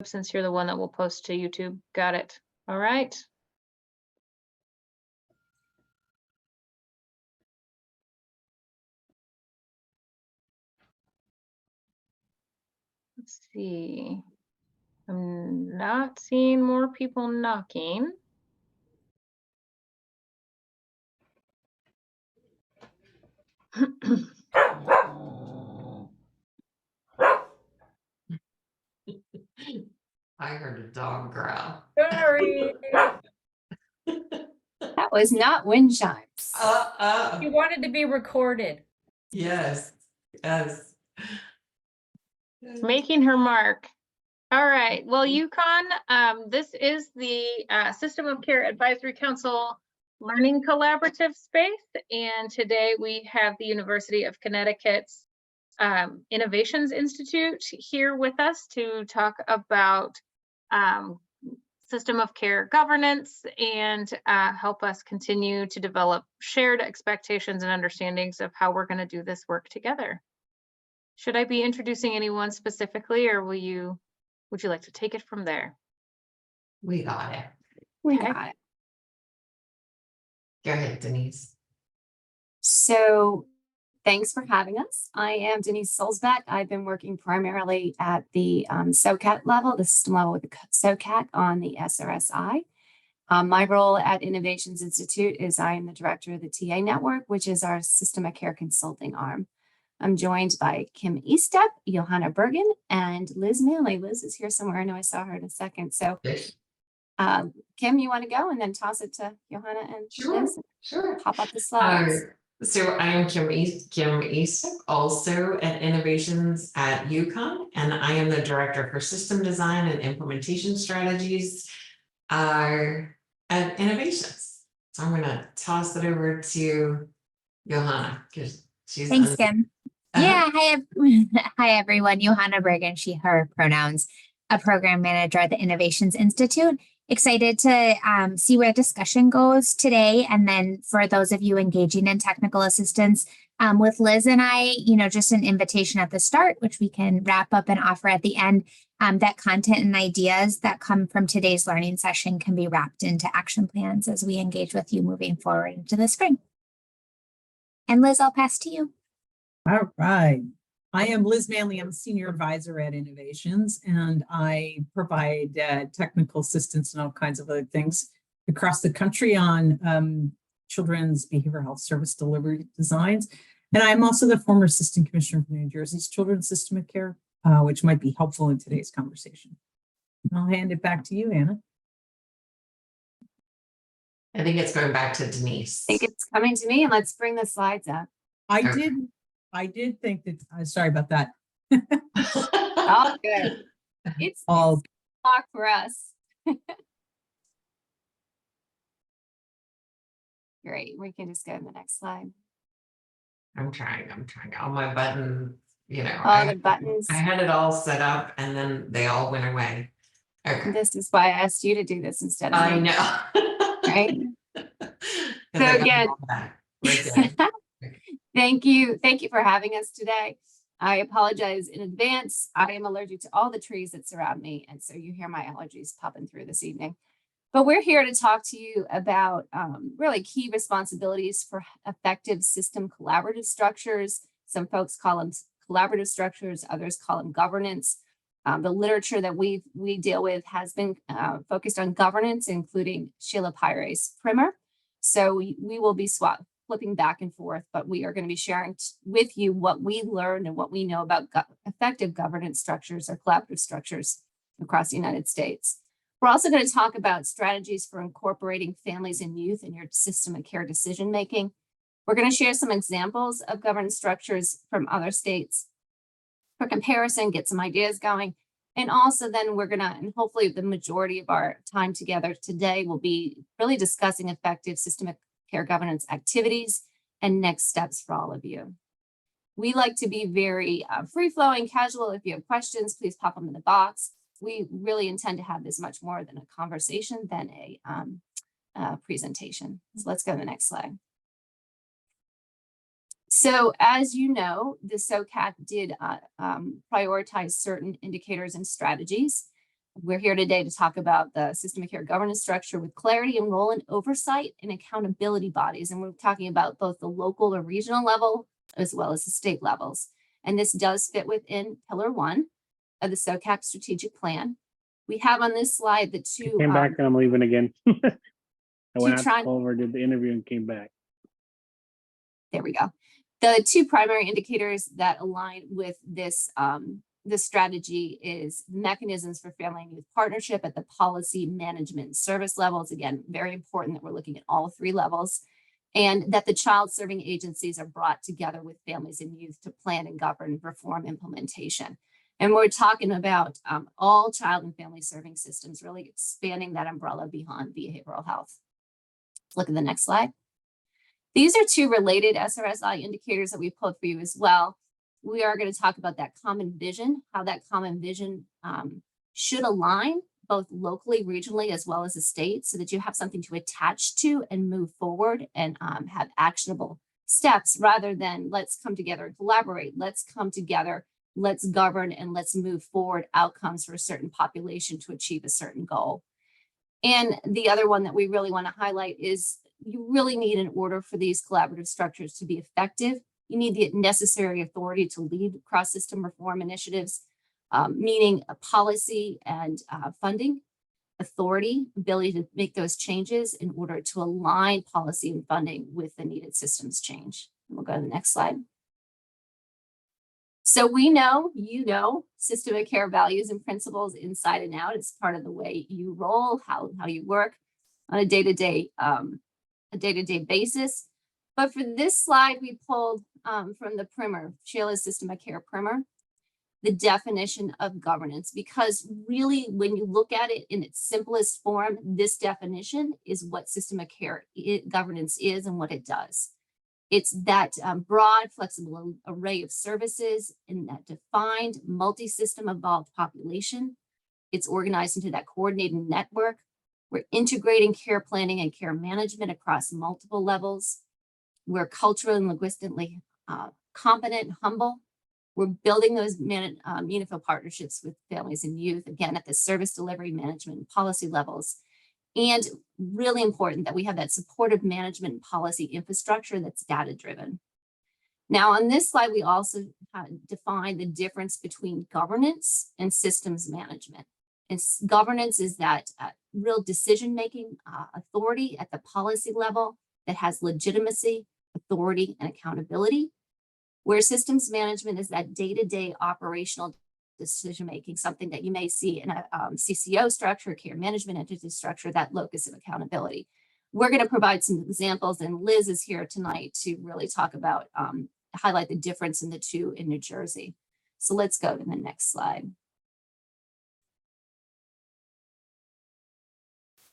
since you're the one that will post to YouTube. Got it. All right. Let's see. I'm not seeing more people knocking. I heard a dog growl. Sorry. That was not wind chimes. You wanted to be recorded. Yes. Yes. Making her mark. All right. Well, UConn, this is the System of Care Advisory Council Learning Collaborative Space. And today we have the University of Connecticut's Innovations Institute here with us to talk about system of care governance and help us continue to develop shared expectations and understandings of how we're going to do this work together. Should I be introducing anyone specifically, or would you like to take it from there? We got it. We Okay. got it. Go ahead, Denise. So thanks for having us. I am Denise Solzbeck. I've been working primarily at the SOCAT level, the system level with the SOCAT on the SRSI. My role at Innovations Institute is I am the director of the TA Network, which is our system of care consulting arm. I'm joined by Kim Estep, Johanna Bergen, and Liz Manley. Liz is here somewhere. I know I saw her in a second. So Kim, you want to go and then toss it to Johanna and Liz? Sure. Pop up the slides. So I am Kim Estep, also at Innovations at UConn, and I am the director for system design and implementation strategies at Innovations. So I'm going to toss it over to Johanna because she's. Thanks, Kim. Yeah, hi everyone. Johanna Bergen, she, her pronouns, a program manager at the Innovations Institute. Excited to see where discussion goes today. And then for those of you engaging in technical assistance with Liz and I, just an invitation at the start, which we can wrap up and offer at the end, that content and ideas that come from today's learning session can be wrapped into action plans as we engage with you moving forward into the spring. And Liz, I'll pass to you. All right. I am Liz Manley. I'm a senior advisor at Innovations, and I provide technical assistance and all kinds of other things across the country on children's behavioral health service delivery designs. And I'm also the former assistant commissioner for New Jersey's Children's System of Care, which might be helpful in today's conversation. I'll hand it back to you, Anna. I think it's going back to Denise. I think it's coming to me, and let's bring the slides up. I did think that, sorry about that. All good. It's all talk for us. Great. We can just go to the next slide. I'm trying. All my buttons, All the buttons. I had it all set up and then they all went away. Okay. This is why I asked you to do this instead of I me. know. Right? So again, Thank you for having us today. I apologize in advance. I am allergic to all the trees that surround me, and so you hear my allergies popping through this evening. But we're here to talk to you about really key responsibilities for effective system collaborative structures. Some folks call them collaborative structures, others call them governance. The literature that we deal with has been focused on governance, including Sheila Pyre's primer. So we will be flipping back and forth, but we are going to be sharing with you what we learned and what we know about effective governance structures or collaborative structures across the United States. We're also going to talk about strategies for incorporating families and youth in your system of care decision making. We're going to share some examples of governance structures from other states for comparison, get some ideas going. And also then we're going to, and hopefully the majority of our time together today will be really discussing effective system of care governance activities and next steps for all of you. We like to be very free-flowing, casual. If you have questions, please pop them in the box. We really intend to have this much more than a conversation than a presentation. So let's go to the next slide. So as you know, the SOCAT did prioritize certain indicators and strategies. We're here today to talk about the system of care governance structure with clarity and role and oversight and accountability bodies. And we're talking about both the local or regional level as well as the state levels. And this does fit within Pillar 1 of the SOCAP strategic plan. We have on this slide the two. Came back and I'm leaving again. I went out try- to Culver, did the interview and came back. There we go. The two primary indicators that align with this strategy is mechanisms for family and youth partnership at the policy management service levels. Again, very important that we're looking at all three levels, and that the child serving agencies are brought together with families and youth to plan and govern reform implementation. And we're talking about all child and family serving systems, really expanding that umbrella beyond behavioral health. Let's look at the next slide. These are two related SRSI indicators that we pulled for you as well. We are going to talk about that common vision, how that common vision should align both locally, regionally, as well as the state, so that you have something to attach to and move forward and have actionable steps rather than let's come together and collaborate. Let's come together, let's govern, and let's move forward outcomes for a certain population to achieve a certain goal. And the other one that we really want to highlight is you really need, in order for these collaborative structures to be effective, you need the necessary authority to lead cross-system reform initiatives, meaning a policy and funding, authority, ability to make those changes in order to align policy and funding with the needed systems change. And we'll go to the next slide. So we know, you know, system of care values and principles inside and out. It's part of the way you roll, how you work on a day-to-day basis. But for this slide, we pulled from the primer, Sheila's System of Care primer, the definition of governance, because really when you look at it in its simplest form, this definition is what system of care governance is and what it does. It's that broad, flexible array of services in that defined multi-system evolved population. It's organized into that coordinated network. We're integrating care planning and care management across multiple levels. We're culturally and linguistically competent and humble. We're building those meaningful partnerships with families and youth, again, at the service delivery, management, and policy levels. And really important that we have that supportive management and policy infrastructure that's data-driven. Now, on this slide, we also define the difference between governance and systems management. And governance is that real decision-making authority at the policy level that has legitimacy, authority, and accountability, where systems management is that day-to-day operational decision-making, something that you may see in a CCO structure, care management entity structure, that locus of accountability. We're going to provide some examples, and Liz is here tonight to really talk about, highlight the difference in the two in New Jersey. So let's go to the next slide.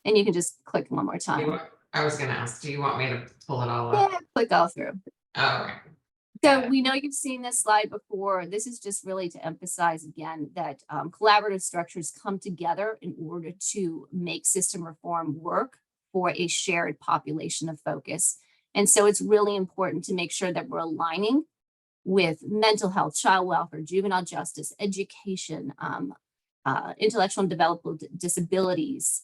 And you can just click one more time. I was gonna ask, do you want me to pull it all up? Yeah, click all through. Oh, okay. So we know you've seen this slide before. This is just really to emphasize again that collaborative structures come together in order to make system reform work for a shared population of focus. And so it's really important to make sure that we're aligning with mental health, child welfare, juvenile justice, education, intellectual and developmental disabilities,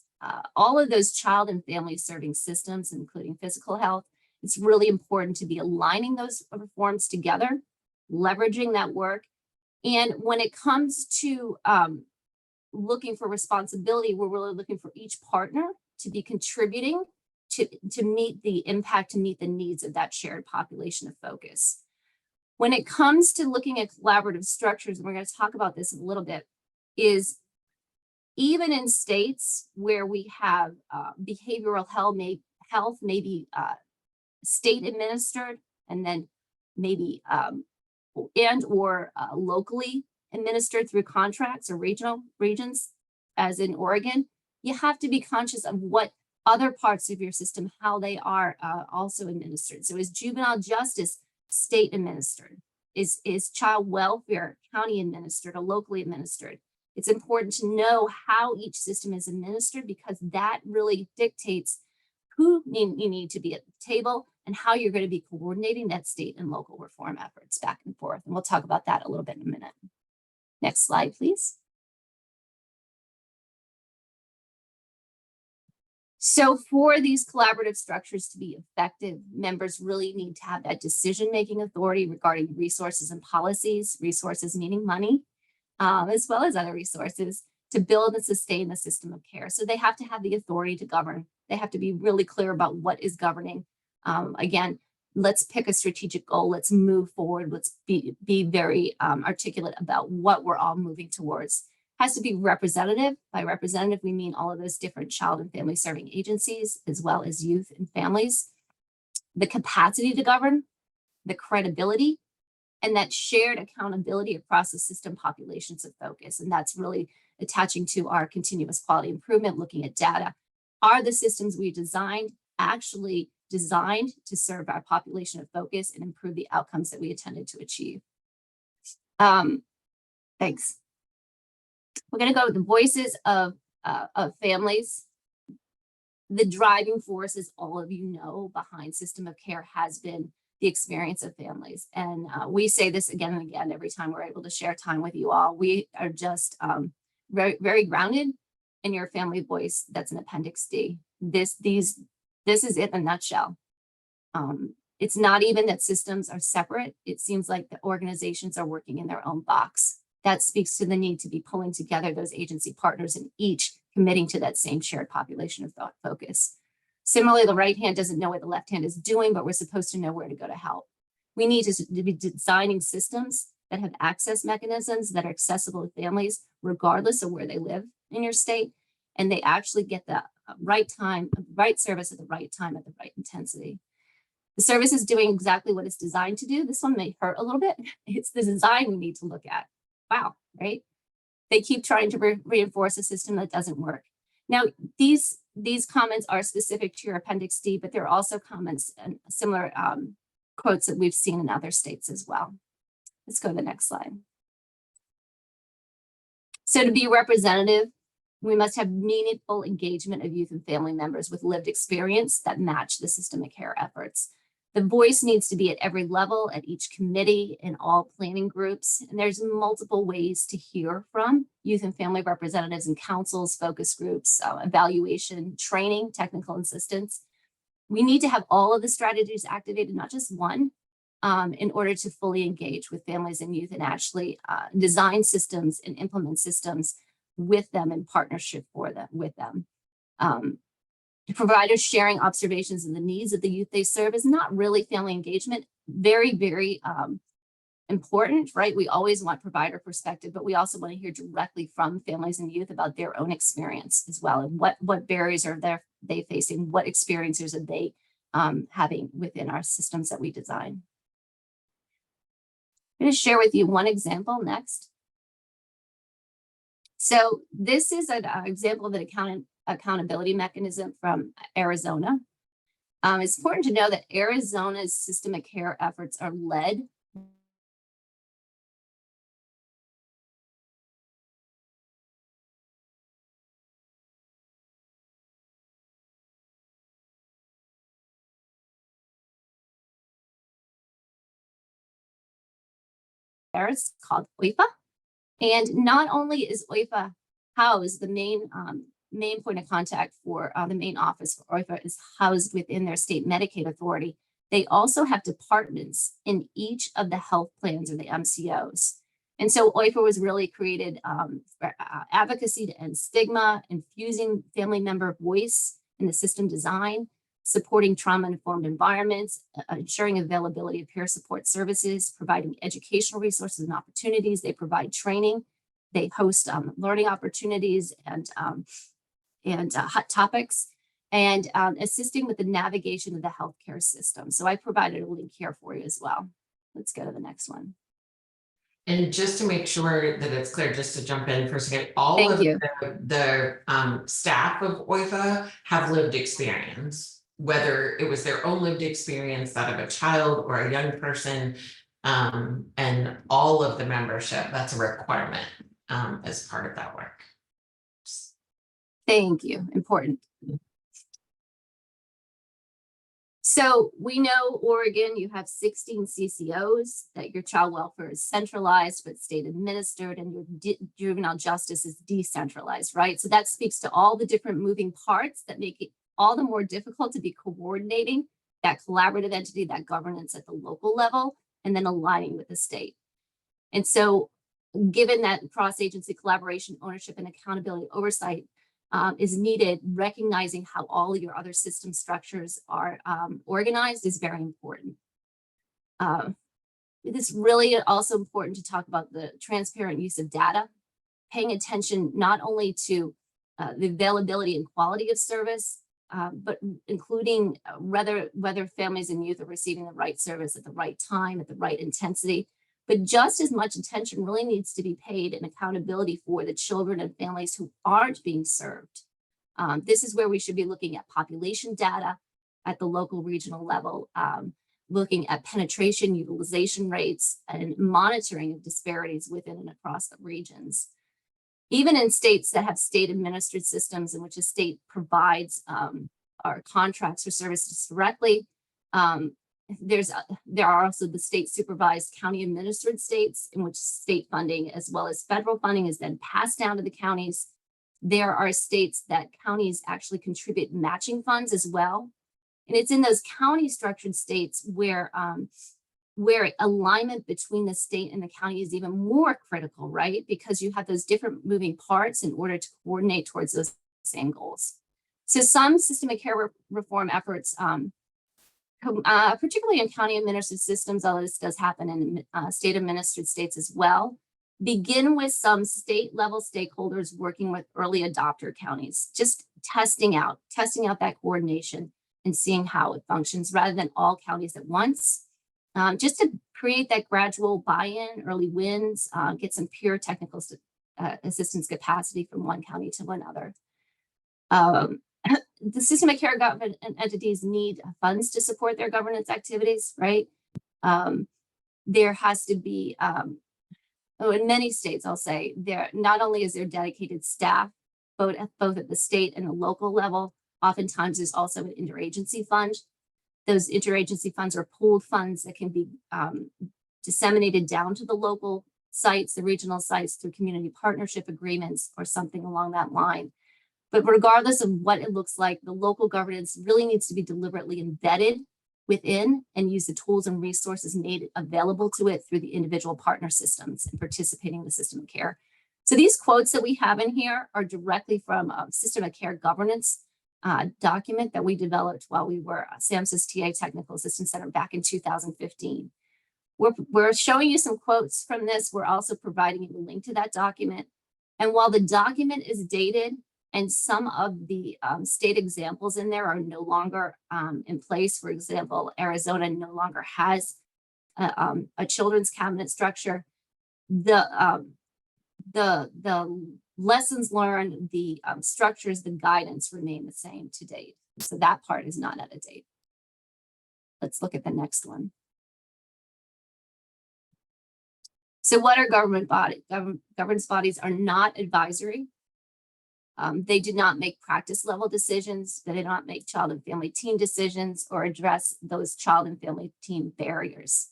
all of those child and family serving systems, including physical health. It's really important to be aligning those reforms together, leveraging that work. And when it comes to looking for responsibility, we're really looking for each partner to be contributing to meet the impact, to meet the needs of that shared population of focus. When it comes to looking at collaborative structures, and we're going to talk about this a little bit, is even in states where we have behavioral health may be state administered, and then maybe or locally administered through contracts or regions, as in Oregon, you have to be conscious of what other parts of your system, how they are also administered. So is juvenile justice state administered? Is child welfare county administered or locally administered? It's important to know how each system is administered, because that really dictates who you need to be at the table and how you're going to be coordinating that state and local reform efforts back and forth. And we'll talk about that a little bit in a minute. Next slide, please. So for these collaborative structures to be effective, members really need to have that decision-making authority regarding resources and policies, resources meaning money, as well as other resources to build and sustain the system of care. So they have to have the authority to govern. They have to be really clear about what is governing. Again, let's pick a strategic goal. Let's move forward. Let's be very articulate about what we're all moving towards. Has to be representative. By representative, we mean all of those different child and family serving agencies, as well as youth and families. The capacity to govern, the credibility, and that shared accountability across the system populations of focus. And that's really attaching to our continuous quality improvement, looking at data. Are the systems we designed actually designed to serve our population of focus and improve the outcomes that we intended to achieve? Thanks. We're going to go with the voices of families. The driving force, as all of you know, behind system of care has been the experience of families. And we say this again and again every time we're able to share time with you all. We are just very, very grounded in your family voice. That's an Appendix D. This is it in a nutshell. It's not even that systems are separate. It seems like the organizations are working in their own box. That speaks to the need to be pulling together those agency partners and each committing to that same shared population of thought focus. Similarly, the right hand doesn't know what the left hand is doing, but we're supposed to know where to go to help. We need to be designing systems that have access mechanisms that are accessible to families, regardless of where they live in your state, and they actually get the right time, right service at the right time at the right intensity. The service is doing exactly what it's designed to do. This one may hurt a little bit. It's the design we need to look at. Wow, right? They keep trying to reinforce a system that doesn't work. Now, these comments are specific to your Appendix D, but there are also comments and similar quotes that we've seen in other states as well. Let's go to the next slide. So to be representative, we must have meaningful engagement of youth and family members with lived experience that match the system of care efforts. The voice needs to be at every level, at each committee, in all planning groups. And there's multiple ways to hear from youth and family representatives and councils, focus groups, evaluation, training, technical assistance. We need to have all of the strategies activated, not just one, in order to fully engage with families and youth and actually design systems and implement systems with them in partnership with them. Providers sharing observations and the needs of the youth they serve is not really family engagement. Very, very important, right? We always want provider perspective, but we also want to hear directly from families and youth about their own experience as well. And what barriers are they facing? What experiences are they having within our systems that we design? I'm going to share with you one example next. So this is an example of an accountability mechanism from Arizona. It's important to know that Arizona's system of care efforts are led it's called OIFA. And not only is OIFA housed, the main point of contact for the main office for OIFA is housed within their state Medicaid authority. They also have departments in each of the health plans or the MCOs. And so OIFA was really created for advocacy to end stigma, infusing family member voice in the system design, supporting trauma-informed environments, ensuring availability of peer support services, providing educational resources and opportunities. They provide training. They host learning opportunities and hot topics, and assisting with the navigation of the healthcare system. So I provided a link here for you as well. Let's go to the next one. And just to make sure that it's clear, just to jump in for a second, all Thank of you. the staff of OIFA have lived experience, whether it was their own lived experience, that of a child or a young person, and all of the membership, that's a requirement as part of that work. Thank you. Important. So we know Oregon, you have 16 CCOs, that your child welfare is centralized but state administered, and your juvenile justice is decentralized, right? So that speaks to all the different moving parts that make it all the more difficult to be coordinating that collaborative entity, that governance at the local level, and then aligning with the state. And so given that cross-agency collaboration, ownership, and accountability oversight is needed, recognizing how all your other system structures are organized is very important. It is really also important to talk about the transparent use of data, paying attention not only to the availability and quality of service, but including whether families and youth are receiving the right service at the right time, at the right intensity. But just as much attention really needs to be paid and accountability for the children and families who aren't being served. This is where we should be looking at population data at the local regional level, looking at penetration, utilization rates, and monitoring of disparities within and across the regions. Even in states that have state administered systems in which a state provides our contracts or services directly, there are also the state supervised county administered states in which state funding as well as federal funding is then passed down to the counties. There are states that counties actually contribute matching funds as well. And it's in those county structured states where alignment between the state and the county is even more critical, right? Because you have those different moving parts in order to coordinate towards those same goals. So some system of care reform efforts, particularly in county administered systems, although this does happen in state administered states as well, begin with some state level stakeholders working with early adopter counties, just testing out that coordination and seeing how it functions rather than all counties at once. Just to create that gradual buy-in, early wins, get some peer technical assistance capacity from one county to another. The system of care government entities need funds to support their governance activities, right? There has to be, in many states, I'll say, there not only is there dedicated staff, both at the state and the local level, oftentimes there's also an interagency fund. Those interagency funds are pooled funds that can be disseminated down to the local sites, the regional sites through community partnership agreements or something along that line. But regardless of what it looks like, the local governance really needs to be deliberately embedded within and use the tools and resources made available to it through the individual partner systems and participating in the system of care. So these quotes that we have in here are directly from a system of care governance document that we developed while we were SAMHSA's TA Technical Assistance Center back in 2015. We're showing you some quotes from this. We're also providing you the link to that document. And while the document is dated and some of the state examples in there are no longer in place, for example, Arizona no longer has a children's cabinet structure, the lessons learned, the structures, the guidance remain the same to date. So that part is not out of date. Let's look at the next one. So what are government bodies? Governance bodies are not advisory. They do not make practice level decisions. They do not make child and family team decisions or address those child and family team barriers.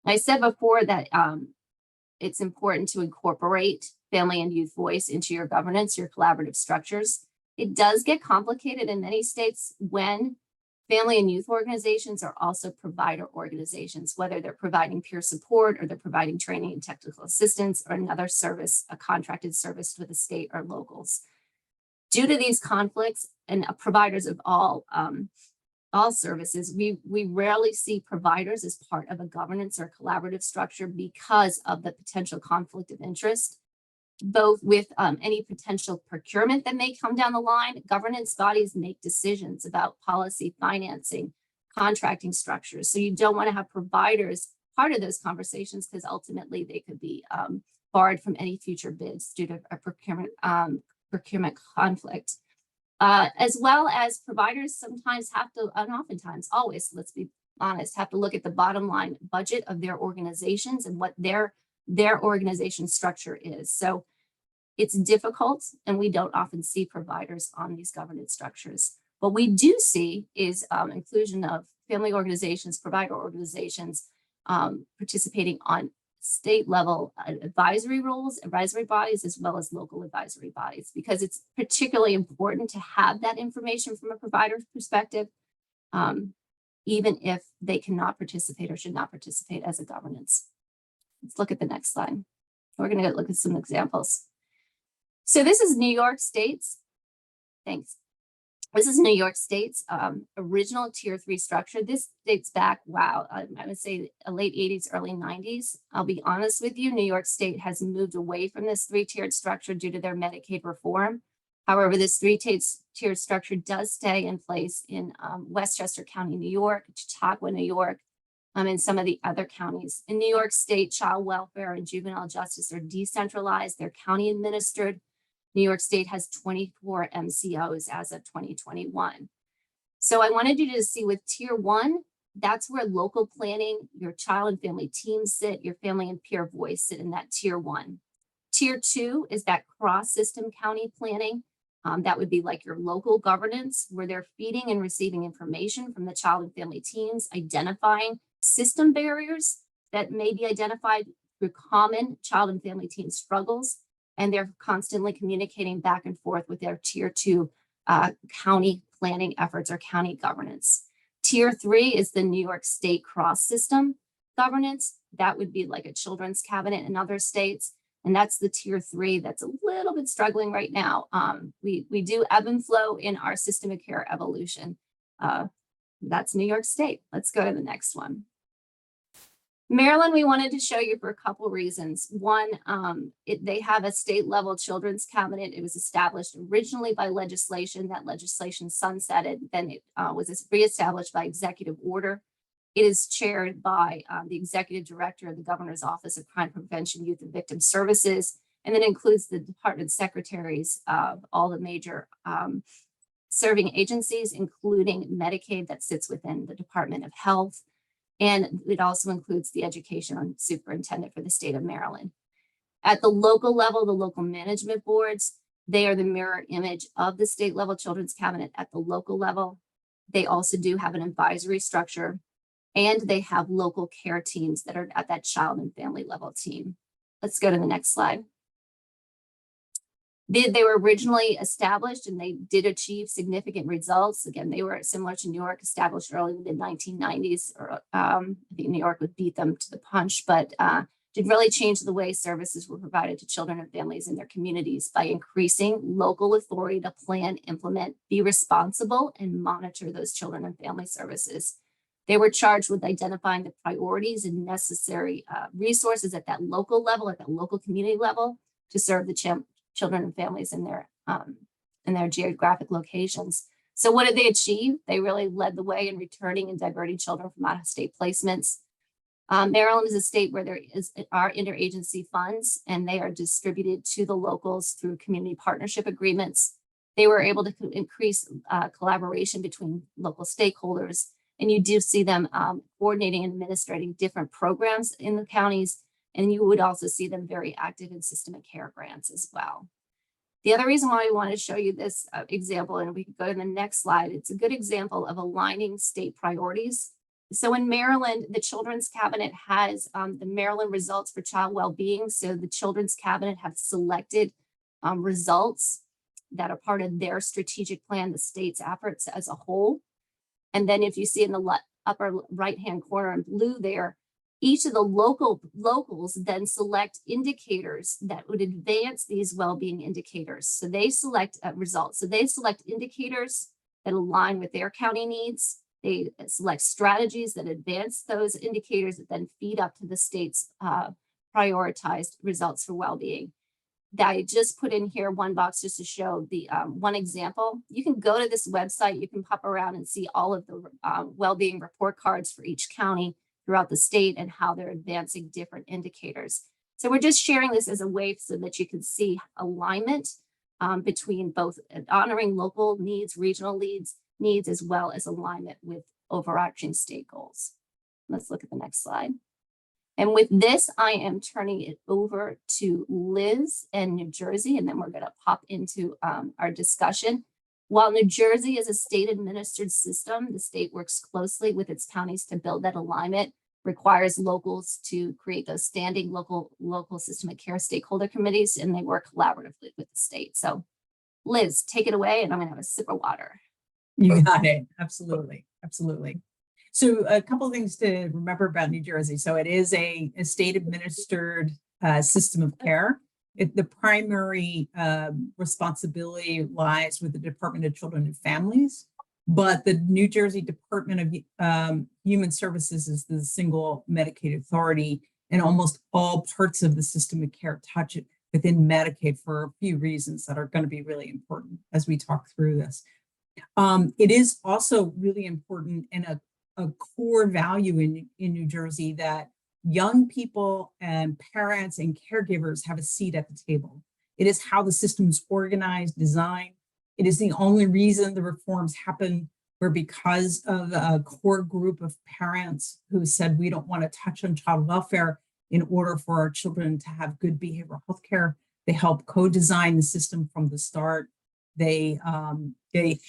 I said before that it's important to incorporate family and youth voice into your governance, your collaborative structures. It does get complicated in many states when family and youth organizations are also provider organizations, whether they're providing peer support or they're providing training and technical assistance or another service, a contracted service with the state or locals. Due to these conflicts and providers of all services, we rarely see providers as part of a governance or collaborative structure because of the potential conflict of interest, both with any potential procurement that may come down the line. Governance bodies make decisions about policy, financing, contracting structures. So you don't want to have providers part of those conversations because ultimately they could be barred from any future bids due to a procurement conflict. As well as providers sometimes have to, and oftentimes always, let's be honest, have to look at the bottom line budget of their organizations and what their organization structure is. So it's difficult and we don't often see providers on these governance structures. What we do see is inclusion of family organizations, provider organizations participating on state level advisory bodies, as well as local advisory bodies, because it's particularly important to have that information from a provider's perspective, even if they cannot participate or should not participate as a governance. Let's look at the next slide. We're going to look at some examples. So this is New York State's, thanks. This is New York State's original tier 3 structure. This dates back, wow, I would say late 80s, early 90s. I'll be honest with you, New York State has moved away from this 3-tiered structure due to their Medicaid reform. However, this 3-tiered structure does stay in place in Westchester County, New York, Chautauqua, New York, and some of the other counties. In New York State, child welfare and juvenile justice are decentralized. They're county administered. New York State has 24 MCOs as of 2021. So I wanted you to see with tier 1, that's where local planning, your child and family teams sit, your family and peer voice sit in that tier 1. Tier 2 is that cross-system county planning. That would be like your local governance, where they're feeding and receiving information from the child and family teams, identifying system barriers that may be identified through common child and family team struggles. And they're constantly communicating back and forth with their tier 2 county planning efforts or county governance. Tier 3 is the New York State cross-system governance. That would be like a children's cabinet in other states. And that's the tier 3 that's a little bit struggling right now. We do ebb and flow in our system of care evolution. That's New York State. Let's go to the next one. Maryland, we wanted to show you for a couple reasons. One, they have a state level children's cabinet. It was established originally by legislation. That legislation sunsetted, then it was reestablished by executive order. It is chaired by the executive director of the Governor's Office of Crime Prevention, Youth and Victim Services, and then includes the department secretaries of all the major serving agencies, including Medicaid that sits within the Department of Health. And it also includes the education superintendent for the state of Maryland. At the local level, the local management boards, they are the mirror image of the state level children's cabinet at the local level. They also do have an advisory structure, and they have local care teams that are at that child and family level team. Let's go to the next slide. They were originally established and they did achieve significant results. Again, they were similar to New York, established early in the mid-1990s, or I think New York would beat them to the punch, but did really change the way services were provided to children and families in their communities by increasing local authority to plan, implement, be responsible, and monitor those children and family services. They were charged with identifying the priorities and necessary resources at that local level, at that local community level, to serve the children and families in their geographic locations. So what did they achieve? They really led the way in returning and diverting children from out-of-state placements. Maryland is a state where there are interagency funds, and they are distributed to the locals through community partnership agreements. They were able to increase collaboration between local stakeholders, and you do see them coordinating and administrating different programs in the counties. And you would also see them very active in system of care grants as well. The other reason why we wanted to show you this example, and we could go to the next slide, it's a good example of aligning state priorities. So in Maryland, the Children's Cabinet has the Maryland results for child well-being. So the Children's Cabinet have selected results that are part of their strategic plan, the state's efforts as a whole. And then if you see in the upper right-hand corner in blue there, each of the locals then select indicators that would advance these well-being indicators. So they select results. So they select indicators that align with their county needs. They select strategies that advance those indicators that then feed up to the state's prioritized results for well-being. That I just put in here one box just to show the one example. You can go to this website, you can pop around and see all of the well-being report cards for each county throughout the state and how they're advancing different indicators. So we're just sharing this as a way so that you can see alignment between both honoring local needs, regional needs, as well as alignment with overarching state goals. Let's look at the next slide. And with this, I am turning it over to Liz in New Jersey, and then we're going to pop into our discussion. While New Jersey is a state administered system, the state works closely with its counties to build that alignment. requires locals to create those standing local system of care stakeholder committees, and they work collaboratively with the state. So Liz, take it away, and I'm gonna have a sip of water. You got it. Absolutely. Absolutely. So a couple of things to remember about New Jersey. So it is a state administered system of care. The primary responsibility lies with the Department of Children and Families, but the New Jersey Department of Human Services is the single Medicaid authority, and almost all parts of the system of care touch it within Medicaid for a few reasons that are going to be really important as we talk through this. It is also really important and a core value in New Jersey that young people and parents and caregivers have a seat at the table. It is how the system is organized, designed. It is the only reason the reforms happen were because of a core group of parents who said, we don't want to touch on child welfare in order for our children to have good behavioral health care. They helped co-design the system from the start. They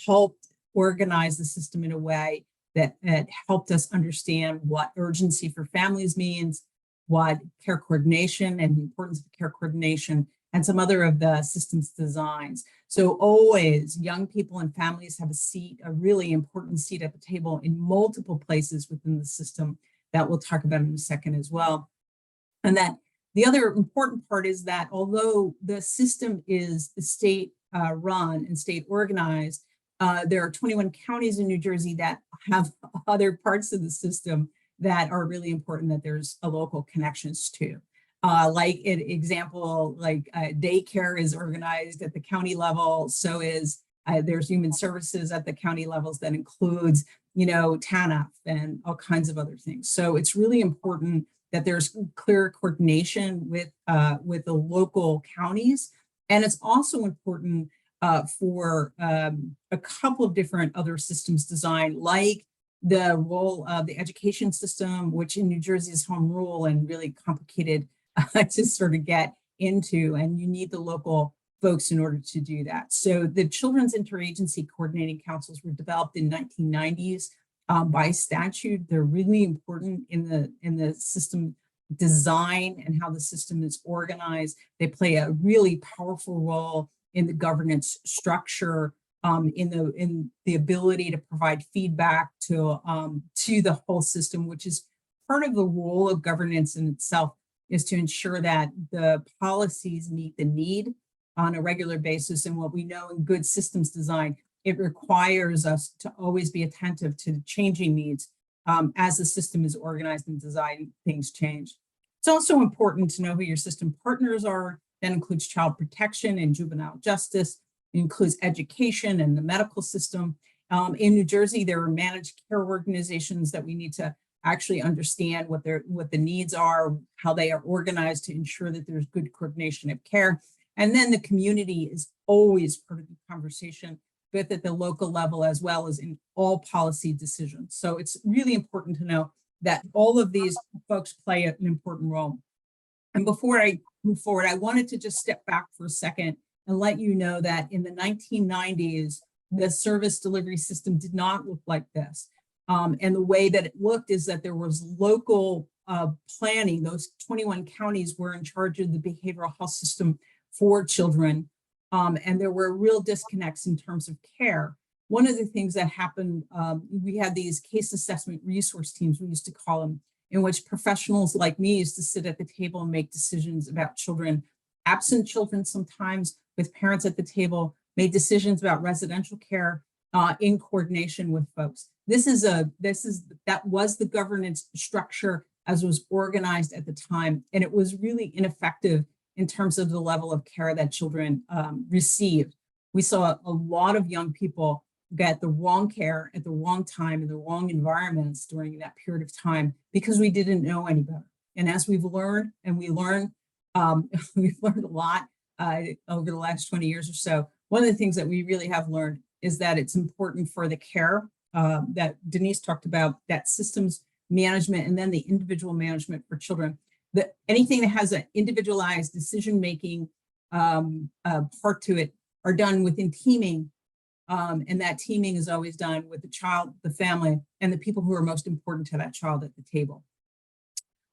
helped organize the system in a way that helped us understand what urgency for families means, what care coordination and the importance of care coordination, and some other of the system's designs. So always young people and families have a seat, a really important seat at the table in multiple places within the system that we'll talk about in a second as well. And that the other important part is that although the system is state run and state organized, there are 21 counties in New Jersey that have other parts of the system that are really important that there's a local connections to. Like an example, like daycare is organized at the county level. So is there's human services at the county levels that includes, TANF and all kinds of other things. So it's really important that there's clear coordination with the local counties. And it's also important for a couple of different other systems design, like the role of the education system, which in New Jersey is home rule and really complicated to sort of get into, and you need the local folks in order to do that. So the Children's Interagency Coordinating Councils were developed in 1990s by statute. They're really important in the system design and how the system is organized. They play a really powerful role in the governance structure, in the ability to provide feedback to the whole system, which is part of the role of governance in itself, is to ensure that the policies meet the need on a regular basis. And what we know in good systems design, it requires us to always be attentive to the changing needs as the system is organized and designed, things change. It's also important to know who your system partners are. That includes child protection and juvenile justice. It includes education and the medical system. In New Jersey, there are managed care organizations that we need to actually understand what the needs are, how they are organized to ensure that there's good coordination of care. And then the community is always part of the conversation, both at the local level as well as in all policy decisions. So it's really important to know that all of these folks play an important role. And before I move forward, I wanted to just step back for a second and let you know that in the 1990s, the service delivery system did not look like this. And the way that it looked is that there was local planning. Those 21 counties were in charge of the behavioral health system for children. And there were real disconnects in terms of care. One of the things that happened, we had these case assessment resource teams, we used to call them, in which professionals like me used to sit at the table and make decisions about children, absent children sometimes, with parents at the table, made decisions about residential care in coordination with folks. That was the governance structure as was organized at the time, and it was really ineffective in terms of the level of care that children received. We saw a lot of young people get the wrong care at the wrong time in the wrong environments during that period of time because we didn't know any better. And as we've learned, and we've learned a lot over the last 20 years or so, one of the things that we really have learned is that it's important for the care that Denise talked about, that systems management and then the individual management for children, that anything that has an individualized decision-making part to it are done within teaming. And that teaming is always done with the child, the family, and the people who are most important to that child at the table.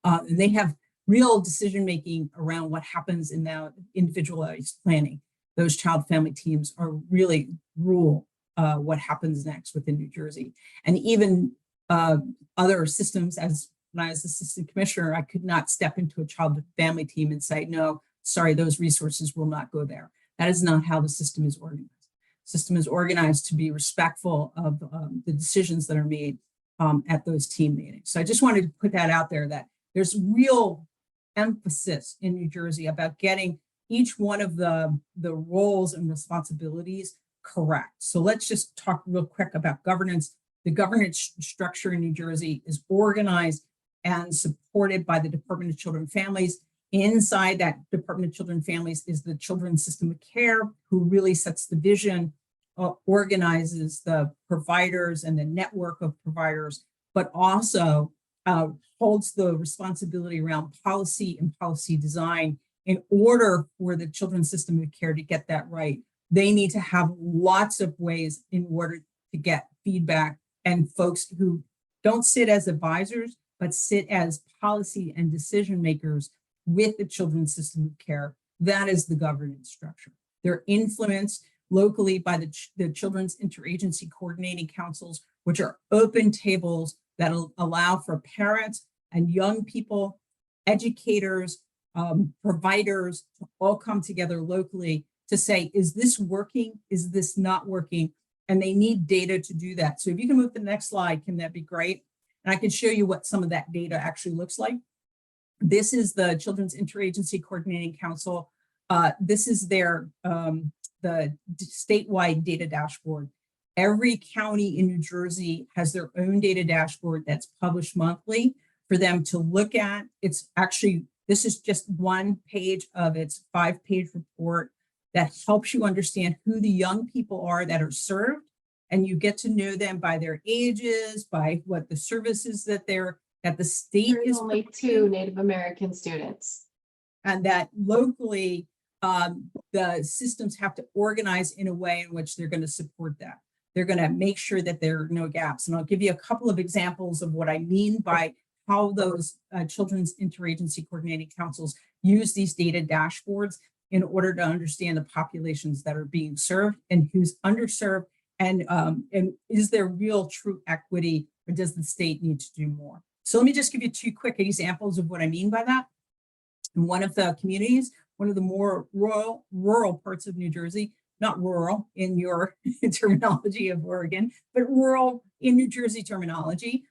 And they have real decision-making around what happens in that individualized planning. Those child family teams are really rule what happens next within New Jersey. And even other systems, as when I was assistant commissioner, I could not step into a child family team and say, no, sorry, those resources will not go there. That is not how the system is organized. The system is organized to be respectful of the decisions that are made at those team meetings. So I just wanted to put that out there, that there's real emphasis in New Jersey about getting each one of the roles and responsibilities correct. So let's just talk real quick about governance. The governance structure in New Jersey is organized and supported by the Department of Children and Families. Inside that Department of Children and Families is the Children's System of Care, who really sets the vision, organizes the providers and the network of providers, but also holds the responsibility around policy and policy design. In order for the Children's System of Care to get that right, they need to have lots of ways in order to get feedback, and folks who don't sit as advisors, but sit as policy and decision makers with the Children's System of Care. That is the governance structure. They're influenced locally by the Children's Interagency Coordinating Councils, which are open tables that allow for parents and young people, educators, providers to all come together locally to say, is this working? Is this not working? And they need data to do that. So if you can move to the next slide, can that be great? And I can show you what some of that data actually looks like. This is the Children's Interagency Coordinating Council. This is their the statewide data dashboard. Every county in New Jersey has their own data dashboard that's published monthly for them to look at. It's actually, this is just one page of its 5-page report that helps you understand who the young people are that are served. And you get to know them by their ages, by what the services that the state There's is only providing. 2 Native American students. And that locally, the systems have to organize in a way in which they're going to support that. They're going to make sure that there are no gaps. And I'll give you a couple of examples of what I mean by how those Children's Interagency Coordinating Councils use these data dashboards in order to understand the populations that are being served and who's underserved, and is there real true equity, or does the state need to do more? So let me just give you 2 quick examples of what I mean by that. In one of the communities, one of the more rural parts of New Jersey, not rural in your terminology of Oregon, but rural in New Jersey terminology,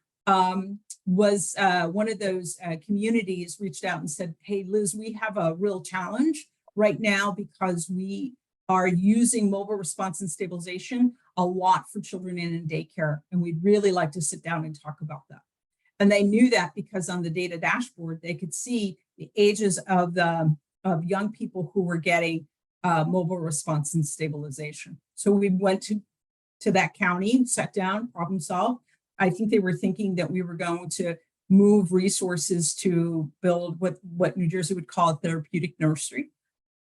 was one of those communities reached out and said, hey, Liz, we have a real challenge right now because we are using mobile response and stabilization a lot for children in daycare, and we'd really like to sit down and talk about that. And they knew that because on the data dashboard, they could see the ages of young people who were getting mobile response and stabilization. So we went to that county, sat down, problem solved. I think they were thinking that we were going to move resources to build what New Jersey would call a therapeutic nursery.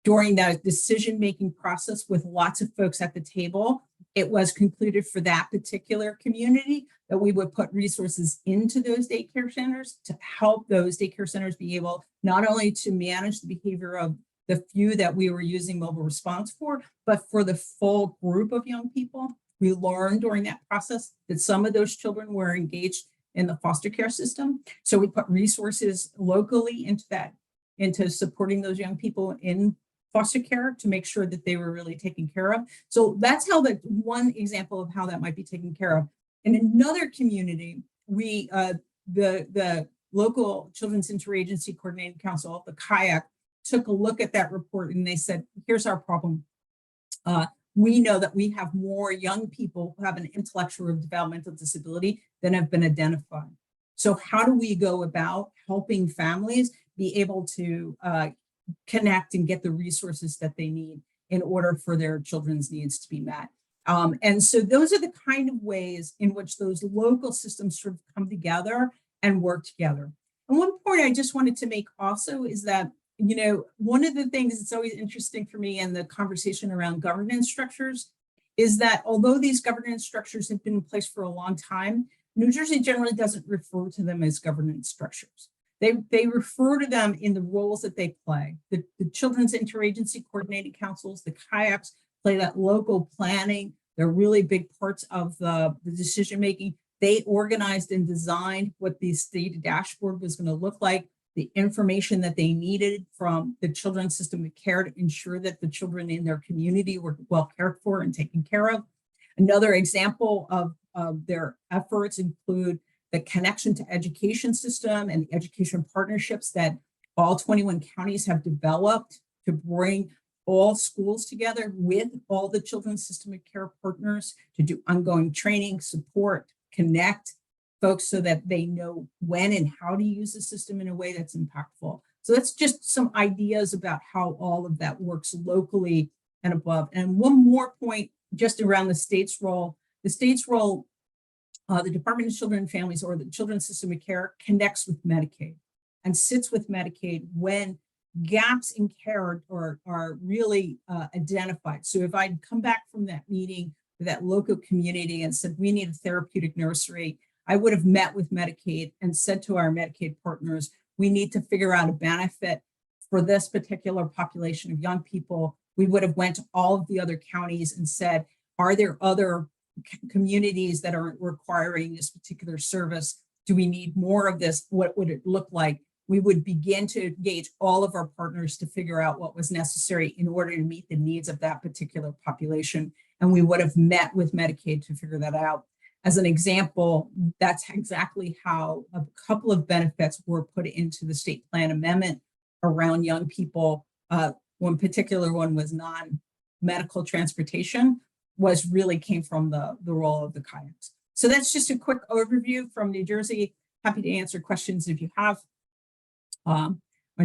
During that decision-making process with lots of folks at the table, it was concluded for that particular community that we would put resources into those daycare centers to help those daycare centers be able not only to manage the behavior of the few that we were using mobile response for, but for the full group of young people. We learned during that process that some of those children were engaged in the foster care system. So we put resources locally into supporting those young people in foster care to make sure that they were really taken care of. So that's how one example of how that might be taken care of. In another community, the local Children's Interagency Coordinating Council, the CIAC, took a look at that report and they said, here's our problem. We know that we have more young people who have an intellectual or developmental disability than have been identified. So how do we go about helping families be able to connect and get the resources that they need in order for their children's needs to be met? And so those are the kind of ways in which those local systems sort of come together and work together. And one point I just wanted to make also is that, you know, one of the things that's always interesting for me in the conversation around governance structures is that although these governance structures have been in place for a long time, New Jersey generally doesn't refer to them as governance structures. They refer to them in the roles that they play. The Children's Interagency Coordinating Councils, the kayaks play that local planning. They're really big parts of the decision-making. They organized and designed what the state dashboard was going to look like, the information that they needed from the children's system of care to ensure that the children in their community were well cared for and taken care of. Another example of their efforts include the connection to education system and the education partnerships that all 21 counties have developed to bring all schools together with all the children's system of care partners to do ongoing training, support, connect folks so that they know when and how to use the system in a way that's impactful. So that's just some ideas about how all of that works locally and above. And one more point just around the state's role. The state's role, the Department of Children and Families or the Children's System of Care connects with Medicaid and sits with Medicaid when gaps in care are really identified. So if I'd come back from that meeting with that local community and said, we need a therapeutic nursery, I would have met with Medicaid and said to our Medicaid partners, we need to figure out a benefit for this particular population of young people. We would have went to all of the other counties and said, are there other communities that are requiring this particular service? Do we need more of this? What would it look like? We would begin to engage all of our partners to figure out what was necessary in order to meet the needs of that particular population. And we would have met with Medicaid to figure that out. As an example, that's exactly how a couple of benefits were put into the state plan amendment around young people. One particular one was non-medical transportation, came from the role of the kayaks. So that's just a quick overview from New Jersey. Happy to answer questions if you have. And